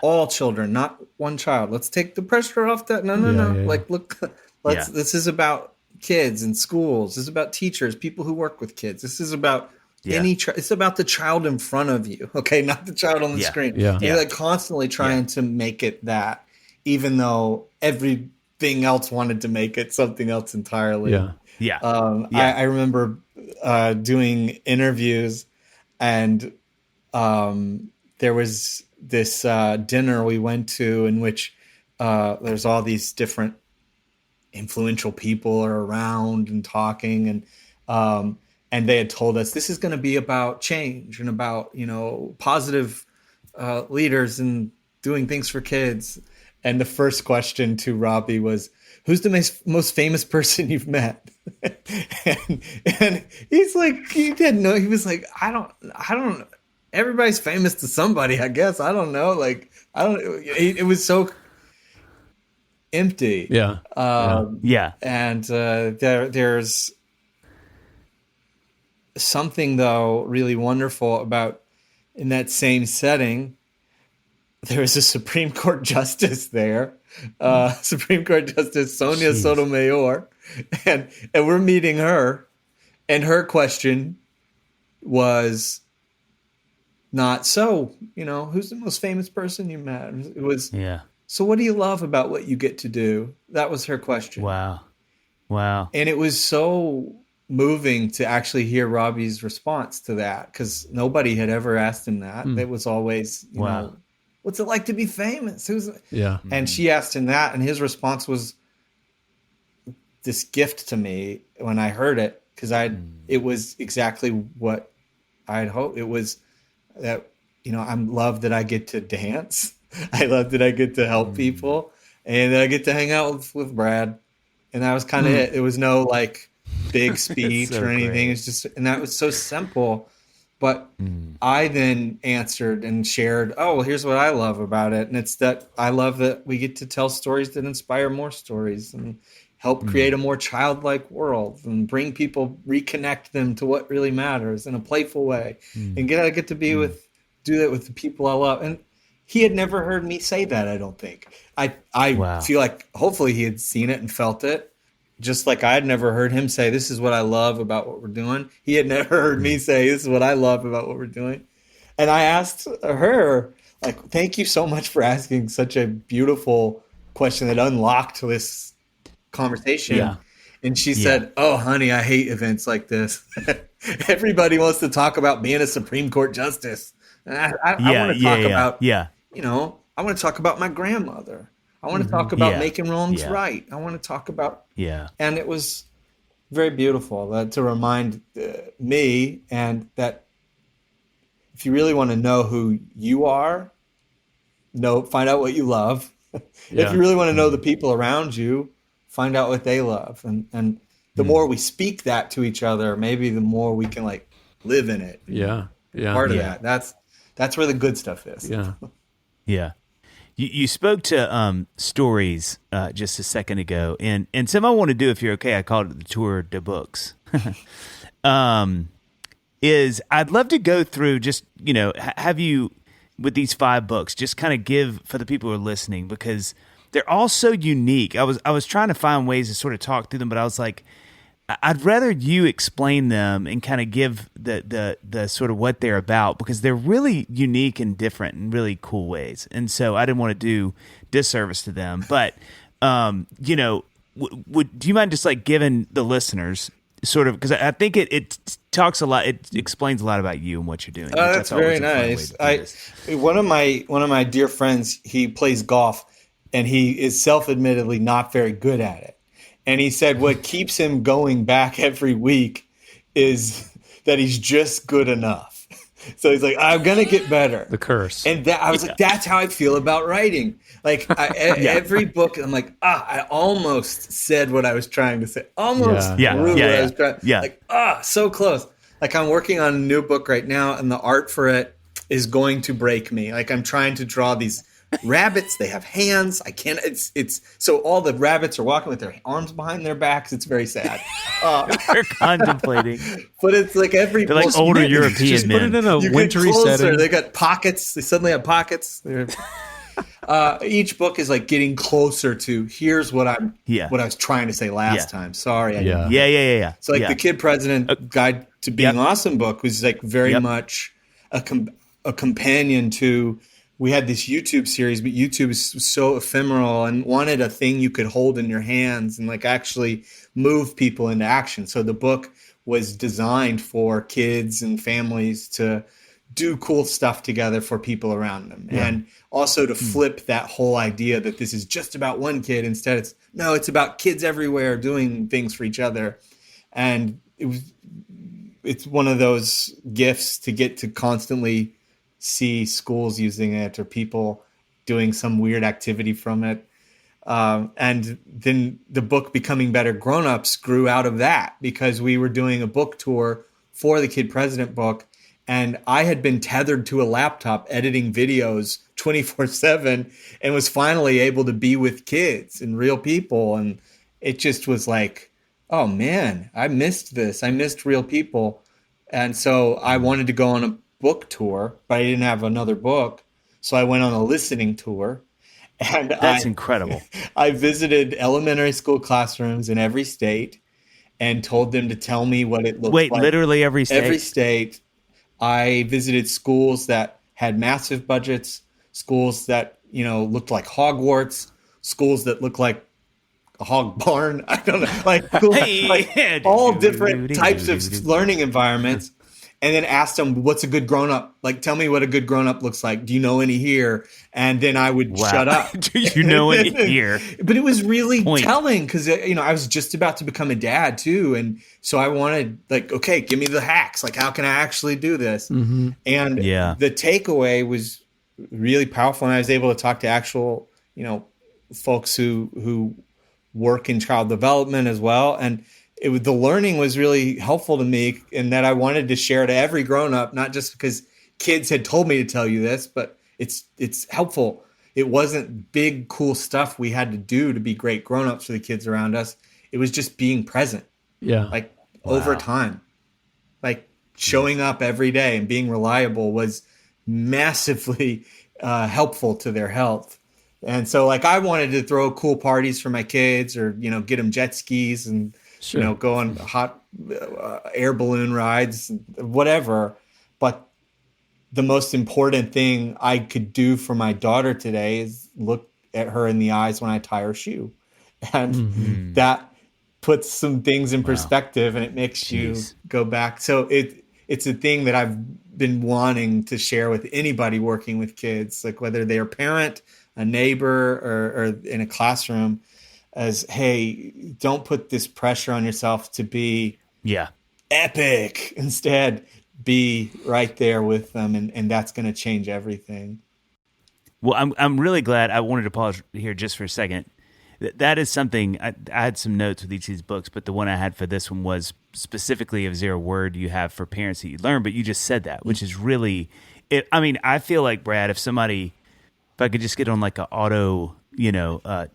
all children, not one child. Let's take the pressure off that. No. Like, look, this is about kids in schools. This is about teachers, people who work with kids. This is about it's about the child in front of you. Okay. Not the child on the screen. You're like constantly trying to make it that, even though everything else wanted to make it something else entirely. I remember doing interviews, and there was this dinner we went to in which there's all these different influential people are around and talking, and they had told us this is going to be about change and about positive leaders and doing things for kids. And the first question to Robbie was, "Who's the most famous person you've met?" and he's like, he didn't know. He was like, I don't know. Everybody's famous to somebody, I guess. I don't know. Like, it was so empty. And there's something, though, really wonderful about, in that same setting, there was a Supreme Court justice there, Supreme Court Justice Sonia Sotomayor, and we're meeting her, and her question was not, who's the most famous person you met? It was, so what do you love about what you get to do? That was her question. Wow. And it was so moving to actually hear Robbie's response to that, because nobody had ever asked him that. It was always, you know, what's it like to be famous? And she asked him that, and his response was this gift to me when I heard it, because it was exactly what I had hoped. It was that, you know, I love that I get to dance. I love that I get to help people, and that I get to hang out with Brad. And that was kind of it. It was no like big speech or anything. Great. It's just, and that was so simple. But I then answered and shared, oh, well, here's what I love about it. And it's that I love that we get to tell stories that inspire more stories and help create a more childlike world and bring people, reconnect them to what really matters in a playful way. And get to be do that with the people I love. And he had never heard me say that, I don't think. I feel like hopefully he had seen it and felt it, just like I had never heard him say, this is what I love about what we're doing. He had never heard me say, this is what I love about what we're doing. And I asked her, like, thank you so much for asking such a beautiful question that unlocked this conversation. Yeah. And she said, oh, honey, I hate events like this. Everybody wants to talk about being a Supreme Court justice. And I want to talk about, you know, I want to talk about my grandmother. I want to talk about making wrongs right. I want to talk about, and it was very beautiful to remind me, and that if you really want to know who you are, find out what you love. If you really want to know the people around you, find out what they love. And the more we speak that to each other, maybe the more we can like live in it. Part of that. That's where the good stuff is. Yeah. You spoke to stories just a second ago, and something I want to do, if you're okay, I called it the tour de books. Is I'd love to go through just, you know, have you with these 5 books, just kind of give for the people who are listening, because they're all so unique. I was trying to find ways to sort of talk through them, but I was like, I'd rather you explain them and kind of give the sort of what they're about, because they're really unique and different in really cool ways. And so I didn't want to do disservice to them. But, you know, do you mind just like giving the listeners sort of, because I think it talks a lot, it explains a lot about you and what you're doing. That's very nice. One of my dear friends, he plays golf, and he is self-admittedly not very good at it. And he said what keeps him going back every week is that he's just good enough. So he's like, I'm going to get better. The curse. And I was like, that's how I feel about writing. Like every book, I'm like, I almost said what I was trying to say. Almost what I was trying. Like, so close. Like I'm working on a new book right now, and the art for it is going to break me. Like I'm trying to draw these rabbits, they have hands. I can't. It's so all the rabbits are walking with their arms behind their backs. It's very sad. They're contemplating, but it's like they're like older European just men. Put it in a wintry setting. They got pockets. They suddenly have pockets. Each book is like getting closer to here's what I was trying to say last time. Sorry. So like the Kid President Guide to Being Awesome book was like very much a companion to. We had this YouTube series, but YouTube is so ephemeral and wanted a thing you could hold in your hands and like actually move people into action. So the book was designed for kids and families to do cool stuff together for people around them. And also to flip that whole idea that this is just about one kid. Instead, it's about kids everywhere doing things for each other. And it's one of those gifts to get to constantly see schools using it or people doing some weird activity from it. And then the book Becoming Better Grown-Ups grew out of that, because we were doing a book tour for the Kid President book. And I had been tethered to a laptop editing videos 24/7 and was finally able to be with kids and real people. And it just was like, oh man, I missed this. I missed real people. And so I wanted to go on a book tour, but I didn't have another book. So I went on a listening tour. And that's incredible. I visited elementary school classrooms in every state and told them to tell me what it looked like. Wait, literally every state? Every state. I visited schools that had massive budgets, schools that looked like Hogwarts, schools that looked like a hog barn. I don't know, like all different types of learning environments. And then asked them, what's a good grown-up? Like, tell me what a good grown-up looks like. Do you know any here? And then I would shut up. Do you know any here? But it was really telling because, I was just about to become a dad too. And so I wanted, like, okay, give me the hacks. Like, how can I actually do this? Mm-hmm. And the takeaway was really powerful. And I was able to talk to actual, folks who work in child development as well. And the learning was really helpful to me, and that I wanted to share to every grown up, not just because kids had told me to tell you this, but it's helpful. It wasn't big, cool stuff we had to do to be great grown ups for the kids around us. It was just being present. Yeah. Like over time, like showing up every day and being reliable was massively helpful to their health. And so, like, I wanted to throw cool parties for my kids, or get them jet skis and go on hot air balloon rides, whatever. But the most important thing I could do for my daughter today is look at her in the eyes when I tie her shoe, and that puts some things in perspective, and it makes you go back. So it's a thing that I've been wanting to share with anybody working with kids, like whether they're a parent, a neighbor, or in a classroom, as, hey, don't put this pressure on yourself to be epic. Instead, be right there with them, and that's going to change everything. Well, I'm really glad. I wanted to pause here just for a second. That is something, I had some notes with each of these books, but the one I had for this one was specifically, is there a word you have for parents that you learn? But you just said that, which is really, I feel like, Brad, if I could just get on like an auto,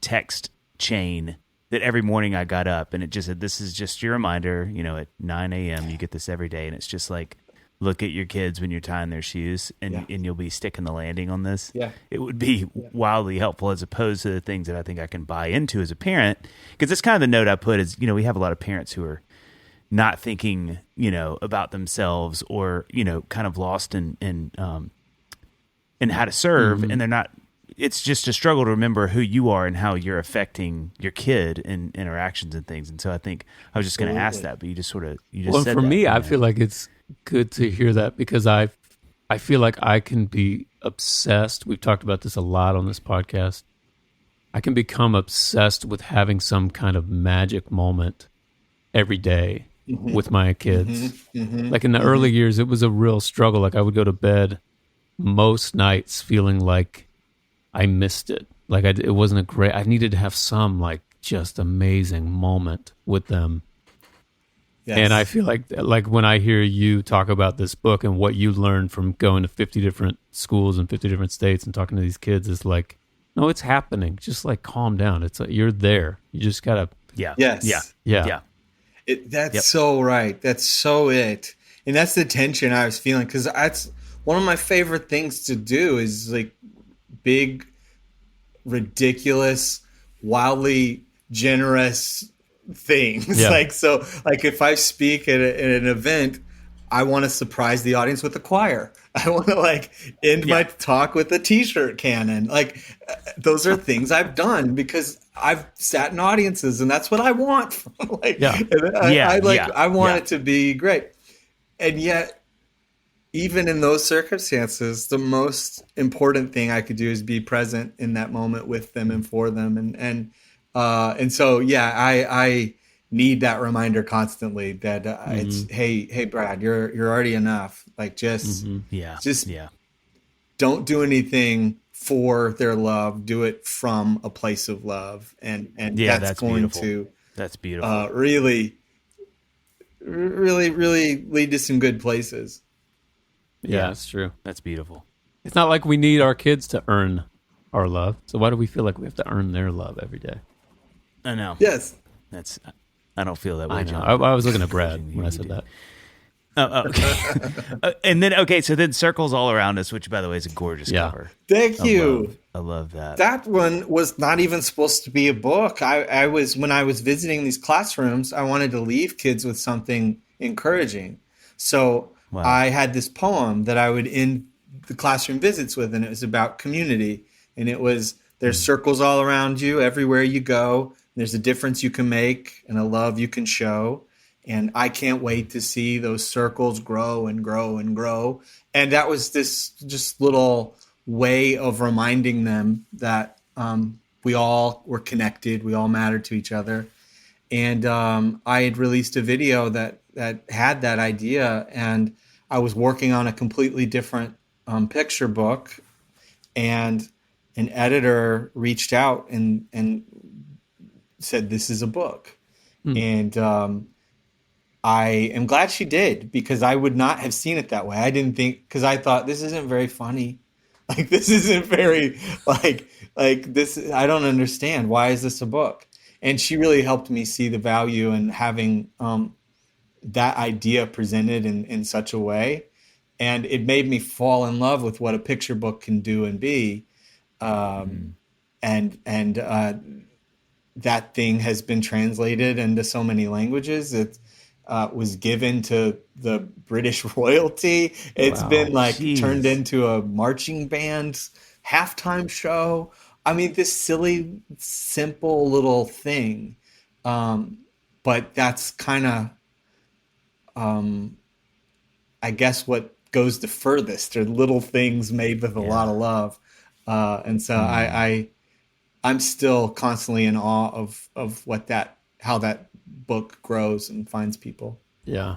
text chain that every morning I got up and it just said, this is just your reminder, at 9 a.m. you get this every day. And it's just like, look at your kids when you're tying their shoes, and you'll be sticking the landing on this. Yeah. It would be wildly helpful, as opposed to the things that I think I can buy into as a parent. Because that's kind of the note I put is, we have a lot of parents who are not thinking, about themselves, or, kind of lost in how to serve, and they're not. It's just a struggle to remember who you are and how you're affecting your kid in interactions and things. And so I think I was just going to ask that, but you just said for that. Me, I feel like it's good to hear that, because I feel like I can be obsessed. We've talked about this a lot on this podcast. I can become obsessed with having some kind of magic moment every day with my kids. Like in the early years, it was a real struggle. Like I would go to bed most nights feeling like I missed it. Like it wasn't I needed to have some like just amazing moment with them. Yes. And I feel like when I hear you talk about this book and what you learned from going to 50 different schools in 50 different states and talking to these kids, is like, no, it's happening. Just like calm down. It's like, you're there. You just gotta. Yeah. Yes. Yeah. That's so right. That's so it. And that's the tension I was feeling, because that's one of my favorite things to do, is like big, ridiculous, wildly generous things. Yeah. Like if I speak at an event, I want to surprise the audience with a choir. I want to end my talk with a t-shirt cannon. Like those are things I've done because I've sat in audiences, and that's what I want. I want it to be great. And yet, even in those circumstances, the most important thing I could do is be present in that moment with them and for them. And so, I need that reminder constantly that it's, hey, Brad, you're already enough. Like just don't do anything for their love. Do it from a place of love. And that's going beautiful. To that's beautiful. Really, really, really lead to some good places. Yeah, that's true. That's beautiful. It's not like we need our kids to earn our love. So why do we feel like we have to earn their love every day? I know. Yes. I don't feel that way, I know. John. I was looking at Brad when I said that. Okay. And then, so then Circles All Around Us, which, by the way, is a gorgeous cover. Thank you. I love that. That one was not even supposed to be a book. When I was visiting these classrooms, I wanted to leave kids with something encouraging. So I had this poem that I would end the classroom visits with, and it was about community. And it was, there's circles all around you everywhere you go. There's a difference you can make and a love you can show. And I can't wait to see those circles grow and grow and grow. And that was this just little way of reminding them that we all were connected. We all mattered to each other. And I had released a video that had that idea. And I was working on a completely different picture book. And an editor reached out and said, this is a book. And I am glad she did, because I would not have seen it that way. I didn't think, because I thought, this isn't very funny. Like, this isn't very, like this, I don't understand. Why is this a book? And she really helped me see the value in having that idea presented in such a way. And it made me fall in love with what a picture book can do and be. And that thing has been translated into so many languages. It was given to the British royalty. It's been turned into a marching band halftime show. I mean, this silly, simple little thing. But that's kind of, I guess, what goes the furthest, are little things made with a lot of love. And so I'm still constantly in awe of how that book grows and finds people. Yeah.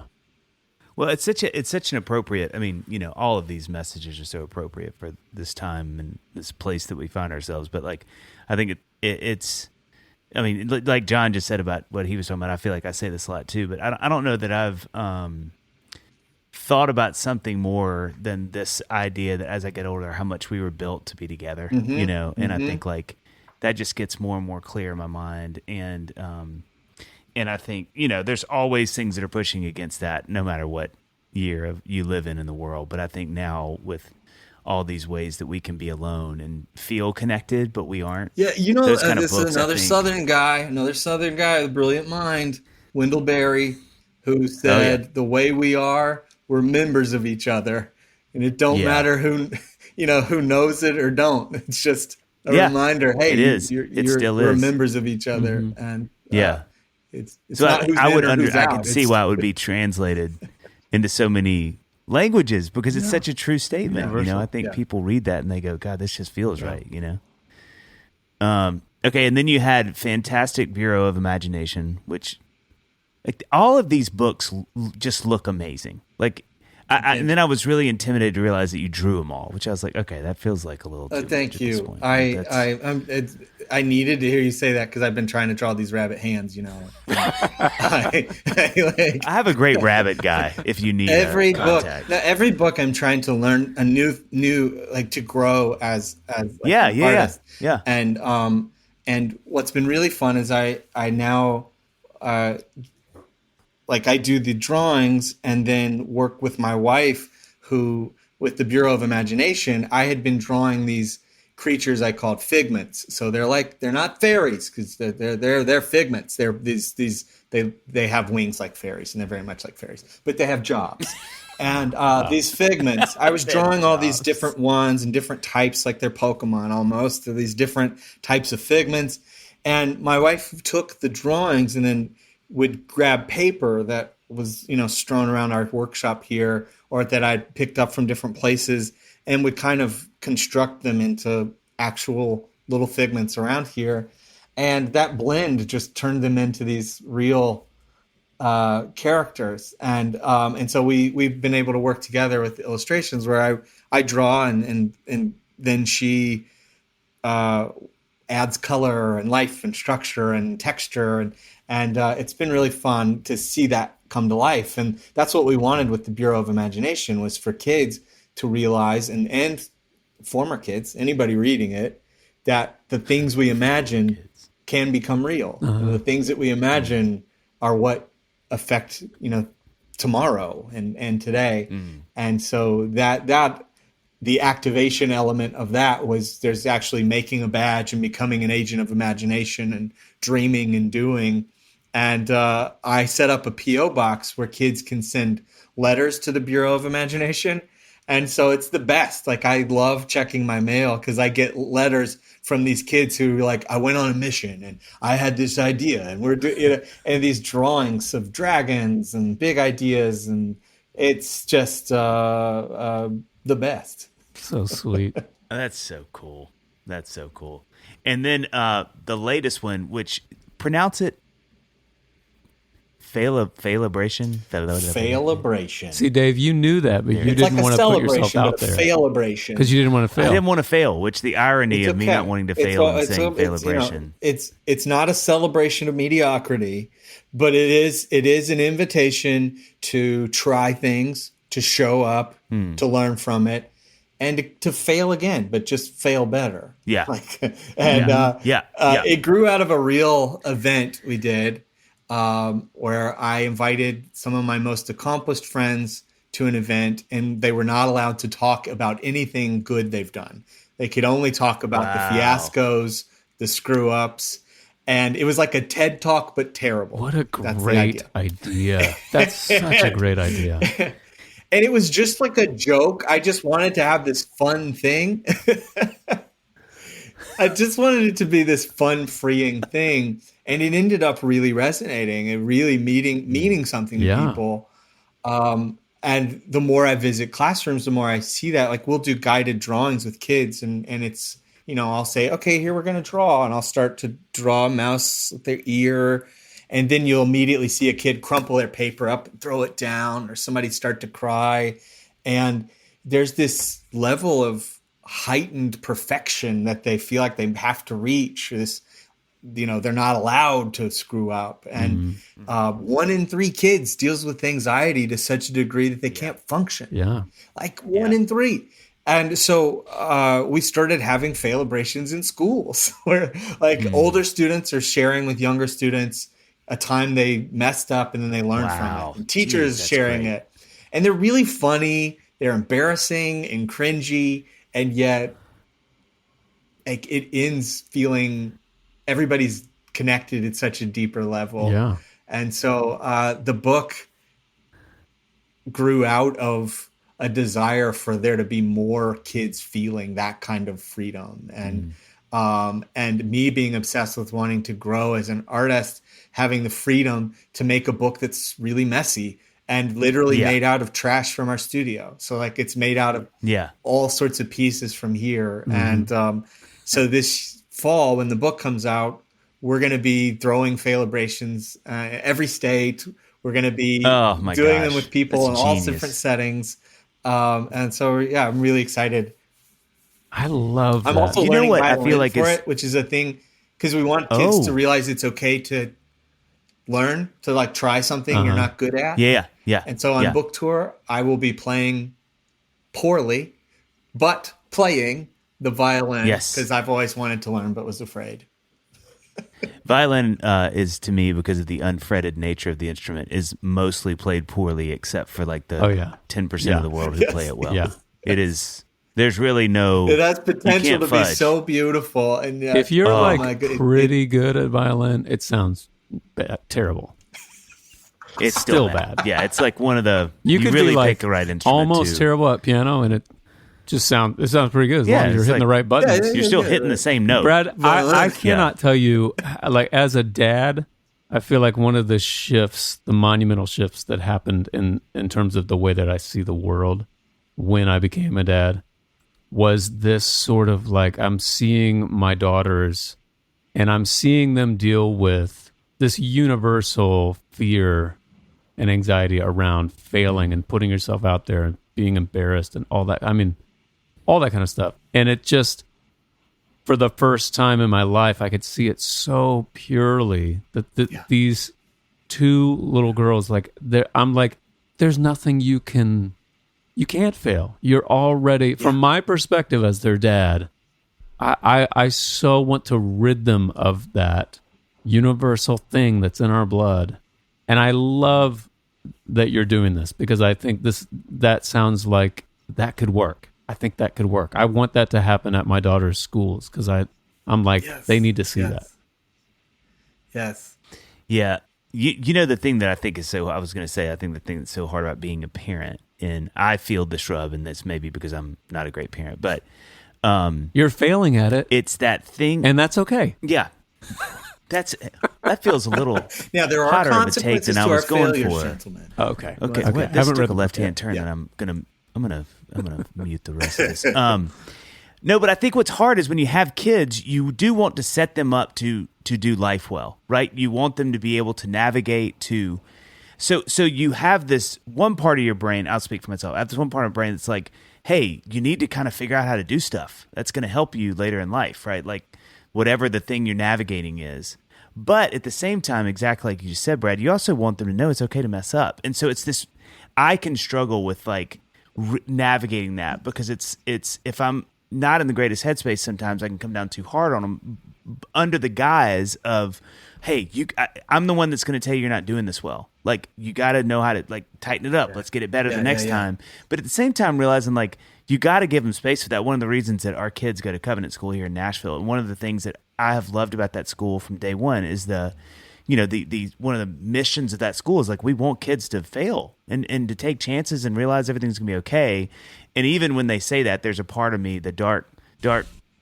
Well, it's such an appropriate, I mean, all of these messages are so appropriate for this time and this place that we find ourselves. But like, I think it's, I mean, like John just said about what he was talking about, I feel like I say this a lot too, but I don't know that I've thought about something more than this idea that as I get older, how much we were built to be together, and I think like that just gets more and more clear in my mind. And I think, there's always things that are pushing against that, no matter what year you live in the world. But I think now with all these ways that we can be alone and feel connected, but we aren't. Yeah, this is another Southern guy, a brilliant mind, Wendell Berry, who said, the way we are, we're members of each other. And it don't matter who knows it or don't. It's just a reminder, hey, we're members of each other. And it's so not who's I in or who's I out. can see why it would be translated into so many languages, because it's such a true statement. I think people read that and they go, God, this just feels right. Okay. And then you had Fantastic Bureau of Imagination, which like all of these books just look amazing. Like, and then I was really intimidated to realize that you drew them all, which I was like, okay, that feels like a little too thank much you. at this point. I needed to hear you say that, because I've been trying to draw these rabbit hands, I have a great rabbit guy if you need every book. contact. Now, every book I'm trying to learn a new like to grow as an artist. Yeah. And what's been really fun is I now I do the drawings and then work with my wife, who, with the Bureau of Imagination, I had been drawing these creatures I called figments. So they're not fairies, because they're figments. They're they have wings like fairies, and they're very much like fairies, but they have jobs. And these figments, I was drawing all these different ones and different types, like they're Pokemon almost. They're these different types of figments. And my wife took the drawings and then would grab paper that was, strewn around our workshop here, or that I'd picked up from different places, and would kind of construct them into actual little figments around here. And that blend just turned them into these real characters. And so we've been able to work together with illustrations where I draw and then she adds color and life and structure and texture. And it's been really fun to see that come to life. And that's what we wanted with the Bureau of Imagination, was for kids to realize, and former kids, anybody reading it, that the things we imagine can become real. And the things that we imagine are what affect, tomorrow and today. And so that the activation element of that was, there's actually making a badge and becoming an agent of imagination and dreaming and doing. And I set up a P.O. box where kids can send letters to the Bureau of Imagination. And so it's the best. Like, I love checking my mail because I get letters from these kids who are like, I went on a mission and I had this idea, and we're doing, and these drawings of dragons and big ideas, and it's just the best. So sweet. That's so cool. That's so cool. And then the latest one, which pronounce it Failabration. See, Dave, you knew that, but you didn't want to put yourself out there. Failabration. Because you didn't want to fail. I didn't want to fail, which the irony of me not wanting to fail and saying Failabration. It's not a celebration of mediocrity, but it is an invitation to try things, to show up, to learn from it, and to fail again, but just fail better. Yeah. It grew out of a real event we did, where I invited some of my most accomplished friends to an event, and they were not allowed to talk about anything good they've done. They could only talk about the fiascos, the screw ups. And it was like a TED Talk, but terrible. What a great idea. That's such a great idea. And it was just like a joke. I just wanted to have this fun thing. I just wanted it to be this fun, freeing thing. And it ended up really resonating and really meaning something to people. And the more I visit classrooms, the more I see that. Like, we'll do guided drawings with kids, and it's, I'll say, okay, here we're going to draw. And I'll start to draw a mouse with their ear. And then you'll immediately see a kid crumple their paper up and throw it down, or somebody start to cry. And there's this level of heightened perfection that they feel like they have to reach. This, they're not allowed to screw up. And 1 in 3 kids deals with anxiety to such a degree that they can't function. Yeah. Like 1 in 3. And so we started having Failabrations in schools where older students are sharing with younger students a time they messed up and then they learned from it. And teachers sharing it. And they're really funny. They're embarrassing and cringy. And yet it ends feeling everybody's connected at such a deeper level. Yeah. And so the book grew out of a desire for there to be more kids feeling that kind of freedom, and me being obsessed with wanting to grow as an artist, having the freedom to make a book that's really messy and literally made out of trash from our studio. So it's made out of all sorts of pieces from here. And so this fall, when the book comes out, we're going to be throwing Failabrations every state. We're going to be doing them with people in all different settings. And so, I'm really excited. I love that. I'm also learning what? violin I feel like for it, which is a thing, because we want kids to realize it's okay to learn, to try something you're not good at. Yeah. And so on book tour, I will be playing poorly, but playing the violin, because I've always wanted to learn but was afraid. Violin is, to me, because of the unfretted nature of the instrument, is mostly played poorly, except for the 10% of the world who play it well. Yeah. It is. There's really no. It has potential to be so beautiful, and if you're pretty good at violin, it sounds terrible. It's still bad. Yeah, it's like one of the. You could really pick the right instrument. Almost terrible at piano, and it sounds pretty good as long as you're hitting the right buttons. You're still hitting the same note. Brad, I cannot tell you, as a dad, I feel like one of the shifts, the monumental shifts that happened in terms of the way that I see the world when I became a dad, was this sort of I'm seeing my daughters, and I'm seeing them deal with this universal fear and anxiety around failing and putting yourself out there and being embarrassed and all that. I mean, all that kind of stuff. And it just, for the first time in my life, I could see it so purely that these 2 little girls, I'm like, there's nothing you can't fail. You're already, from my perspective as their dad, I so want to rid them of that universal thing that's in our blood. And I love that you're doing this, because I think that sounds like that could work. I think that could work. I want that to happen at my daughter's schools, because I'm like, they need to see that. Yes. Yeah. The thing that I think is I was going to say, I think the thing that's so hard about being a parent and I feel the shrub, and that's maybe because I'm not a great parent, but you're failing at it. It's that thing, and that's okay. Yeah, that feels a little there are hotter of a take consequences than I to was our going failures, for. gentlemen. Okay. Wait, this took a left-hand turn, Yeah. and I'm gonna mute the rest of this. No, but I think what's hard is when you have kids, you do want to set them up to do life well, right? You want them to be able to navigate to. So you have this one part of your brain. I'll speak for myself. I have this one part of my brain that's like, hey, you need to kind of figure out how to do stuff. That's going to help you later in life, right? Like whatever the thing you're navigating is. But at the same time, exactly like you just said, Brad, you also want them to know it's okay to mess up. And so it's this. I can struggle with like navigating that because it's if I'm not in the greatest headspace, sometimes I can come down too hard on them under the guise of, hey, I'm the one that's going to tell you you're not doing this well. Like, you got to know how to, like, tighten it up. Let's get it better the next time. But at the same time, realizing, like, you got to give them space for that. One of the reasons that our kids go to Covenant School here in Nashville, and one of the things that I have loved about that school from day one is the one of the missions of that school is, like, we want kids to fail and to take chances and realize everything's going to be okay. And even when they say that, there's a part of me, the dark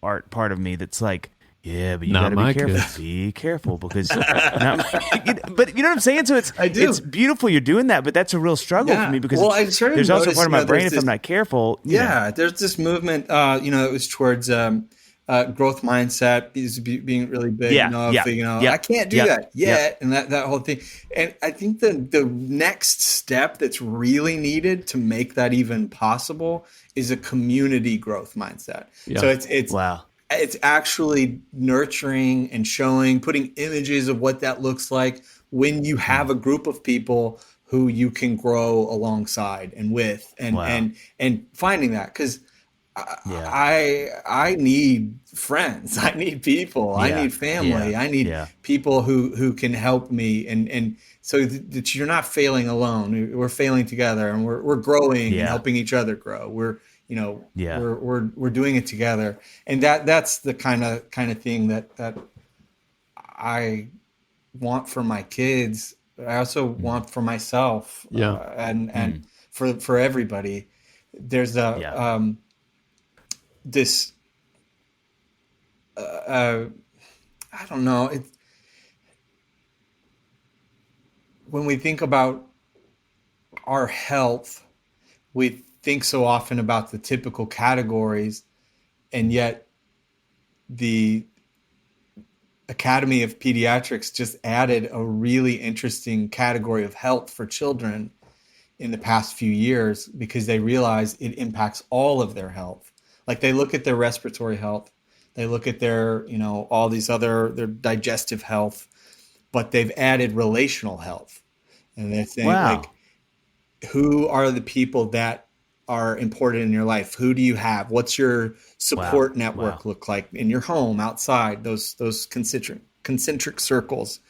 art part of me that's like, yeah, but you got to be careful. Kids. Be careful because, but you know what I'm saying? So it's beautiful you're doing that, but that's a real struggle for me because there's also part of my brain if I'm not careful. There's this movement, it was towards growth mindset is being really big. I can't do that yet, and that whole thing. And I think the next step that's really needed to make that even possible is a community growth mindset. Yeah. So it's wow. It's actually nurturing and putting images of what that looks like when you have a group of people who you can grow alongside and with, and finding that, because I need friends, I need people, I need family, I need people who can help me, and so that you're not failing alone. We're failing together, and we're growing and helping each other grow. We're doing it together, and that's the kind of thing that I want for my kids. But I also want for myself, and for everybody. There's this I don't know. When we think about our health, we think so often about the typical categories, and yet the Academy of Pediatrics just added a really interesting category of health for children in the past few years, because they realize it impacts all of their health. Like, they look at their respiratory health, they look at their, all these other, their digestive health, but they've added relational health. And they're saying, like, who are the people that are important in your life? Who do you have? What's your support network look like in your home, outside, those concentric circles?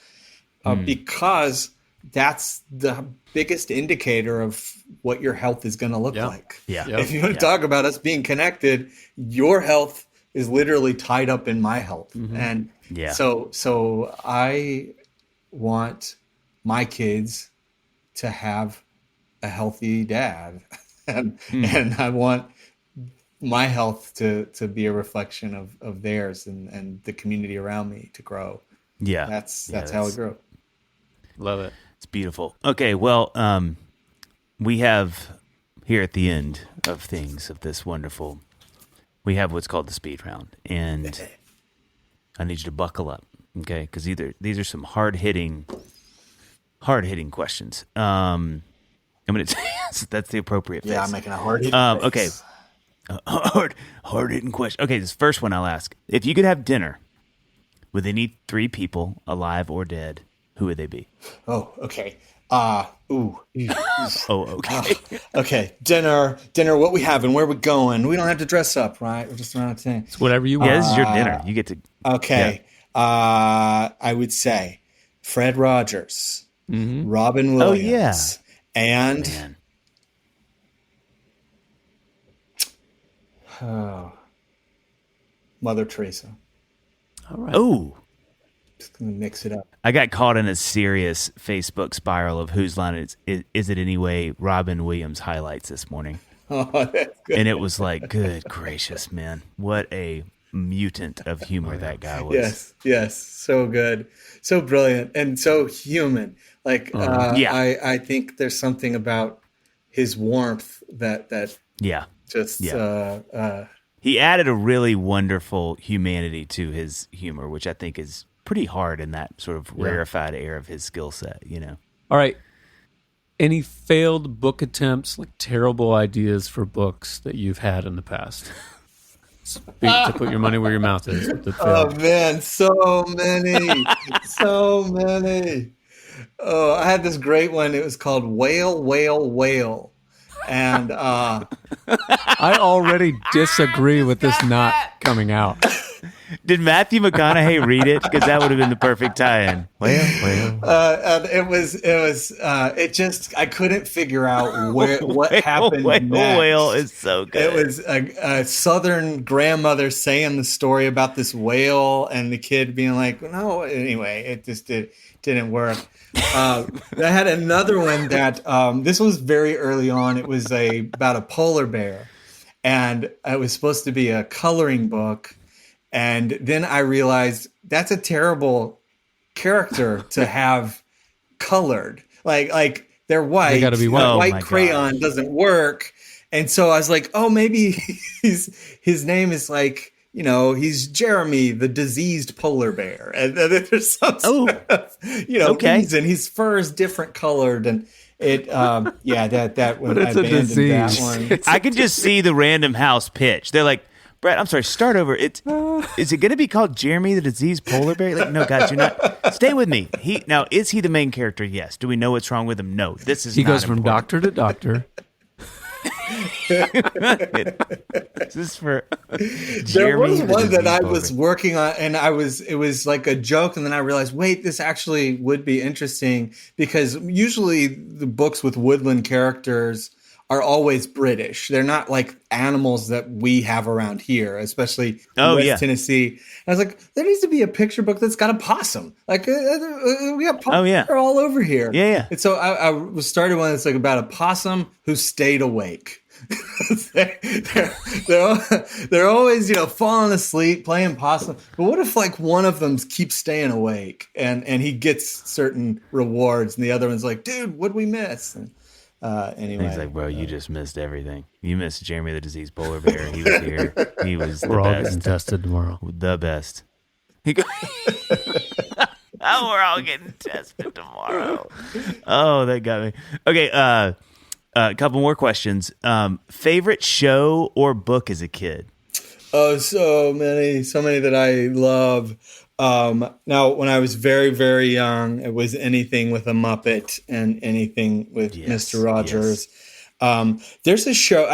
Because that's the biggest indicator of what your health is going to look like. If you want to talk about us being connected, your health is literally tied up in my health. And so I want my kids to have a healthy dad, and I want my health to be a reflection of theirs, and the community around me to grow. That's how we grow. Love it. It's beautiful. Okay, well, we have here at the end of things of this wonderful, we have what's called the speed round, and I need you to buckle up, okay? Because these are some hard-hitting questions. I'm going to that's the appropriate face. Yeah, I'm making a hard-hitting face. Okay. Hard-hitting question. Okay, this first one I'll ask. If you could have dinner with any three people, alive or dead, who would they be? Oh, okay. Okay. Okay. Dinner. What we having? Where we going? We don't have to dress up, right? We're just around town. It's whatever you want. Yeah, this is your dinner. You get to. Okay. Yeah. I would say Fred Rogers, Robin Williams, and Mother Teresa. All right. Oh. Just gonna mix it up. I got caught in a serious Facebook spiral of whose line is it anyway. Robin Williams highlights this morning. Oh, that's good. And it was like, good gracious, man. What a mutant of humor that guy was. Yes. So good. So brilliant and so human. Like, I think there's something about his warmth that just, he added a really wonderful humanity to his humor, which I think is pretty hard in that sort of rarefied air of his skill set, you know? All right. Any failed book attempts, like terrible ideas for books that you've had in the past? To put your money where your mouth is. Oh man, so many. Oh, I had this great one. It was called Whale, Whale, Whale. And I already disagree with this not coming out. Did Matthew McConaughey read it? Because that would have been the perfect tie-in. It just, I couldn't figure out what happened next. Whale is so good. It was a Southern grandmother saying the story about this whale and the kid being like, no, anyway, it just didn't work. I had another one that, this was very early on. It was about a polar bear, and it was supposed to be a coloring book. And then I realized that's a terrible character to have colored. Like they're white. They gotta be white. White crayon doesn't work. And so I was like, oh, maybe his name is like, you know, he's Jeremy, the diseased polar bear. And there's some sort of, reason. His fur is different colored. And it, that one, I abandoned that one. I could just see the Random House pitch. They're like, Brad, I'm sorry, start over. Is it going to be called Jeremy the Diseased Polar Bear? Like, no, guys, you're not. Stay with me. Is he the main character? Yes. Do we know what's wrong with him? No. This is. He goes from doctor to doctor. This is for there was one that I was working on, and it was like a joke, and then I realized, wait, this actually would be interesting, because usually the books with woodland characters are always British. They're not like animals that we have around here, especially in West Tennessee. And I was like, there needs to be a picture book that's got a possum. Like we have possums all over here. Yeah. And so I started one that's like about a possum who stayed awake. they're always, falling asleep, playing possum. But what if like one of them keeps staying awake and he gets certain rewards, and the other one's like, dude, what'd we miss? And, anyway, he's like, bro, you just missed everything. You missed Jeremy the Diseased Polar Bear. He was here. He was the We're best. all getting tested tomorrow. The best. We're all getting tested tomorrow. Oh, that got me. Okay, a couple more questions. Favorite show or book as a kid? Oh, so many that I love. Now, when I was very, very young, it was anything with a Muppet and anything with Mr. Rogers. Yes. There's a show,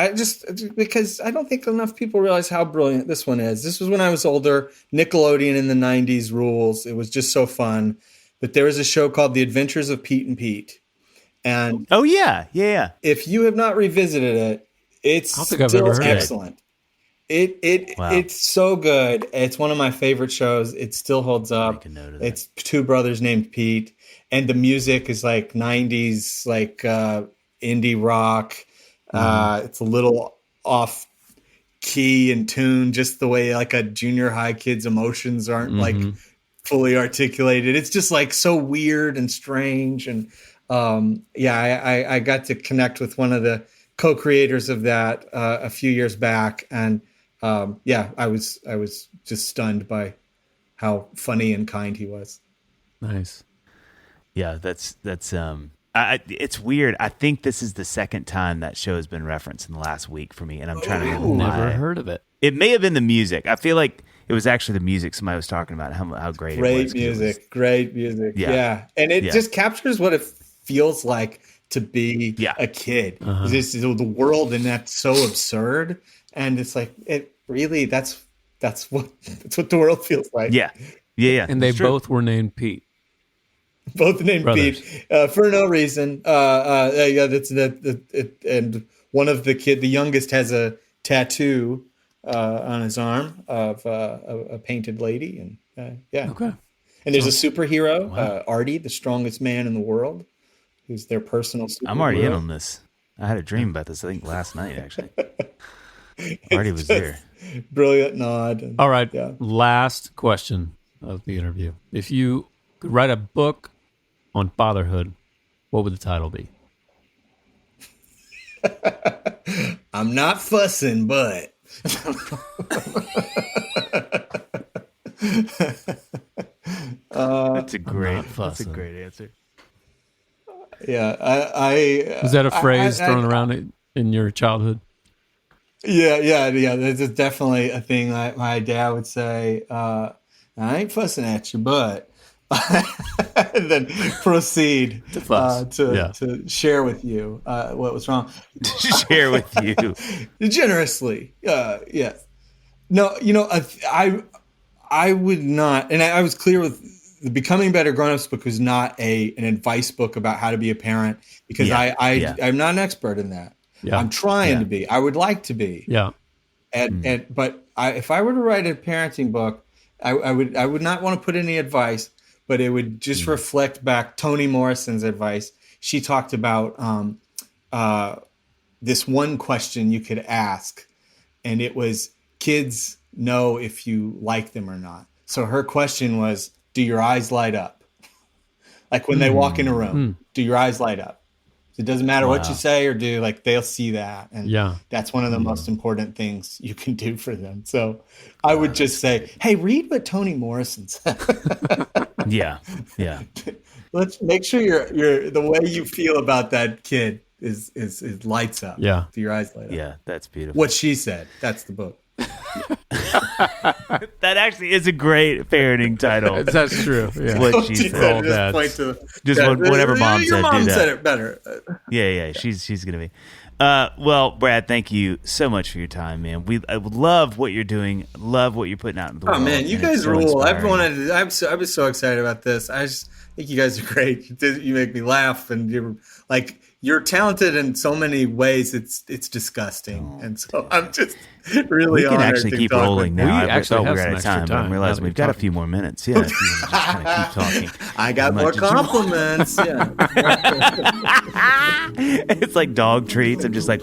because I don't think enough people realize how brilliant this one is. This was when I was older. Nickelodeon in the 90s rules. It was just so fun. But there was a show called The Adventures of Pete and Pete. And if you have not revisited it, it's still excellent. It's so good. It's one of my favorite shows. It still holds up. It's two brothers named Pete, and the music is like 90s, like indie rock. It's a little off key and tune, just the way like a junior high kid's emotions aren't like fully articulated. It's just like so weird and strange. And I got to connect with one of the co-creators of that a few years back, and I was just stunned by how funny and kind he was. Nice. Yeah, that's it's weird. I think this is the second time that show has been referenced in the last week for me, and I'm trying to remember why. Never heard of it. It may have been the music. I feel like it was actually the music somebody was talking about, how great it was. Great music. Yeah. And it just captures what it feels like to be a kid. This is the world, and that's so absurd. And it's like, it really, that's what the world feels like. Yeah. And they both were named Pete. Both named Brothers. Pete for no reason. And one of the youngest has a tattoo on his arm of a painted lady, and Okay. And there's a superhero, Artie, the strongest man in the world, who's their personal superhero. I'm already in on this. I had a dream about this, I think, last night, actually. Artie was there. Brilliant nod. All right. Yeah. Last question of the interview. If you could write a book on fatherhood, what would the title be? I'm not fussing, but that's a great answer. Yeah, I was that a phrase thrown around in your childhood? Yeah. That's definitely a thing my dad would say. I ain't fussing at you, but and then proceed to share with you what was wrong. Share with you generously. Yes. No, I would not, and I was clear with the Becoming Better Grown-Ups book was not an advice book about how to be a parent because I'm not an expert in that. Yeah. I'm trying to be. I would like to be. Yeah. But if I were to write a parenting book, I would not want to put any advice, but it would just reflect back Toni Morrison's advice. She talked about this one question you could ask, and it was, kids know if you like them or not. So her question was, do your eyes light up? Like when they walk in a room, do your eyes light up? It doesn't matter what you say or do, like they'll see that. And that's one of the most important things you can do for them. So I would just say, hey, read what Toni Morrison said. Yeah. Let's make sure you're the way you feel about that kid is lights up. Yeah. Do your eyes light up? Yeah, that's beautiful. What she said. That's the book. That actually is a great parenting title. That's true. Yeah. What she said. Whatever mom said. Your mom do that. said it better. Yeah. She's gonna be. Well, Brad, thank you so much for your time, man. I love what you're doing. Love what you're putting out in the world. Oh man, you guys rule! I was so excited about this. I just think you guys are great. You make me laugh, and you're talented in so many ways. It's disgusting, and so I'm just really. We can actually keep rolling now. I thought we're out of time, but I'm realizing we've got a few more minutes. Yeah, just kind of keep talking. I got more compliments. Yeah, it's like dog treats. I'm just like.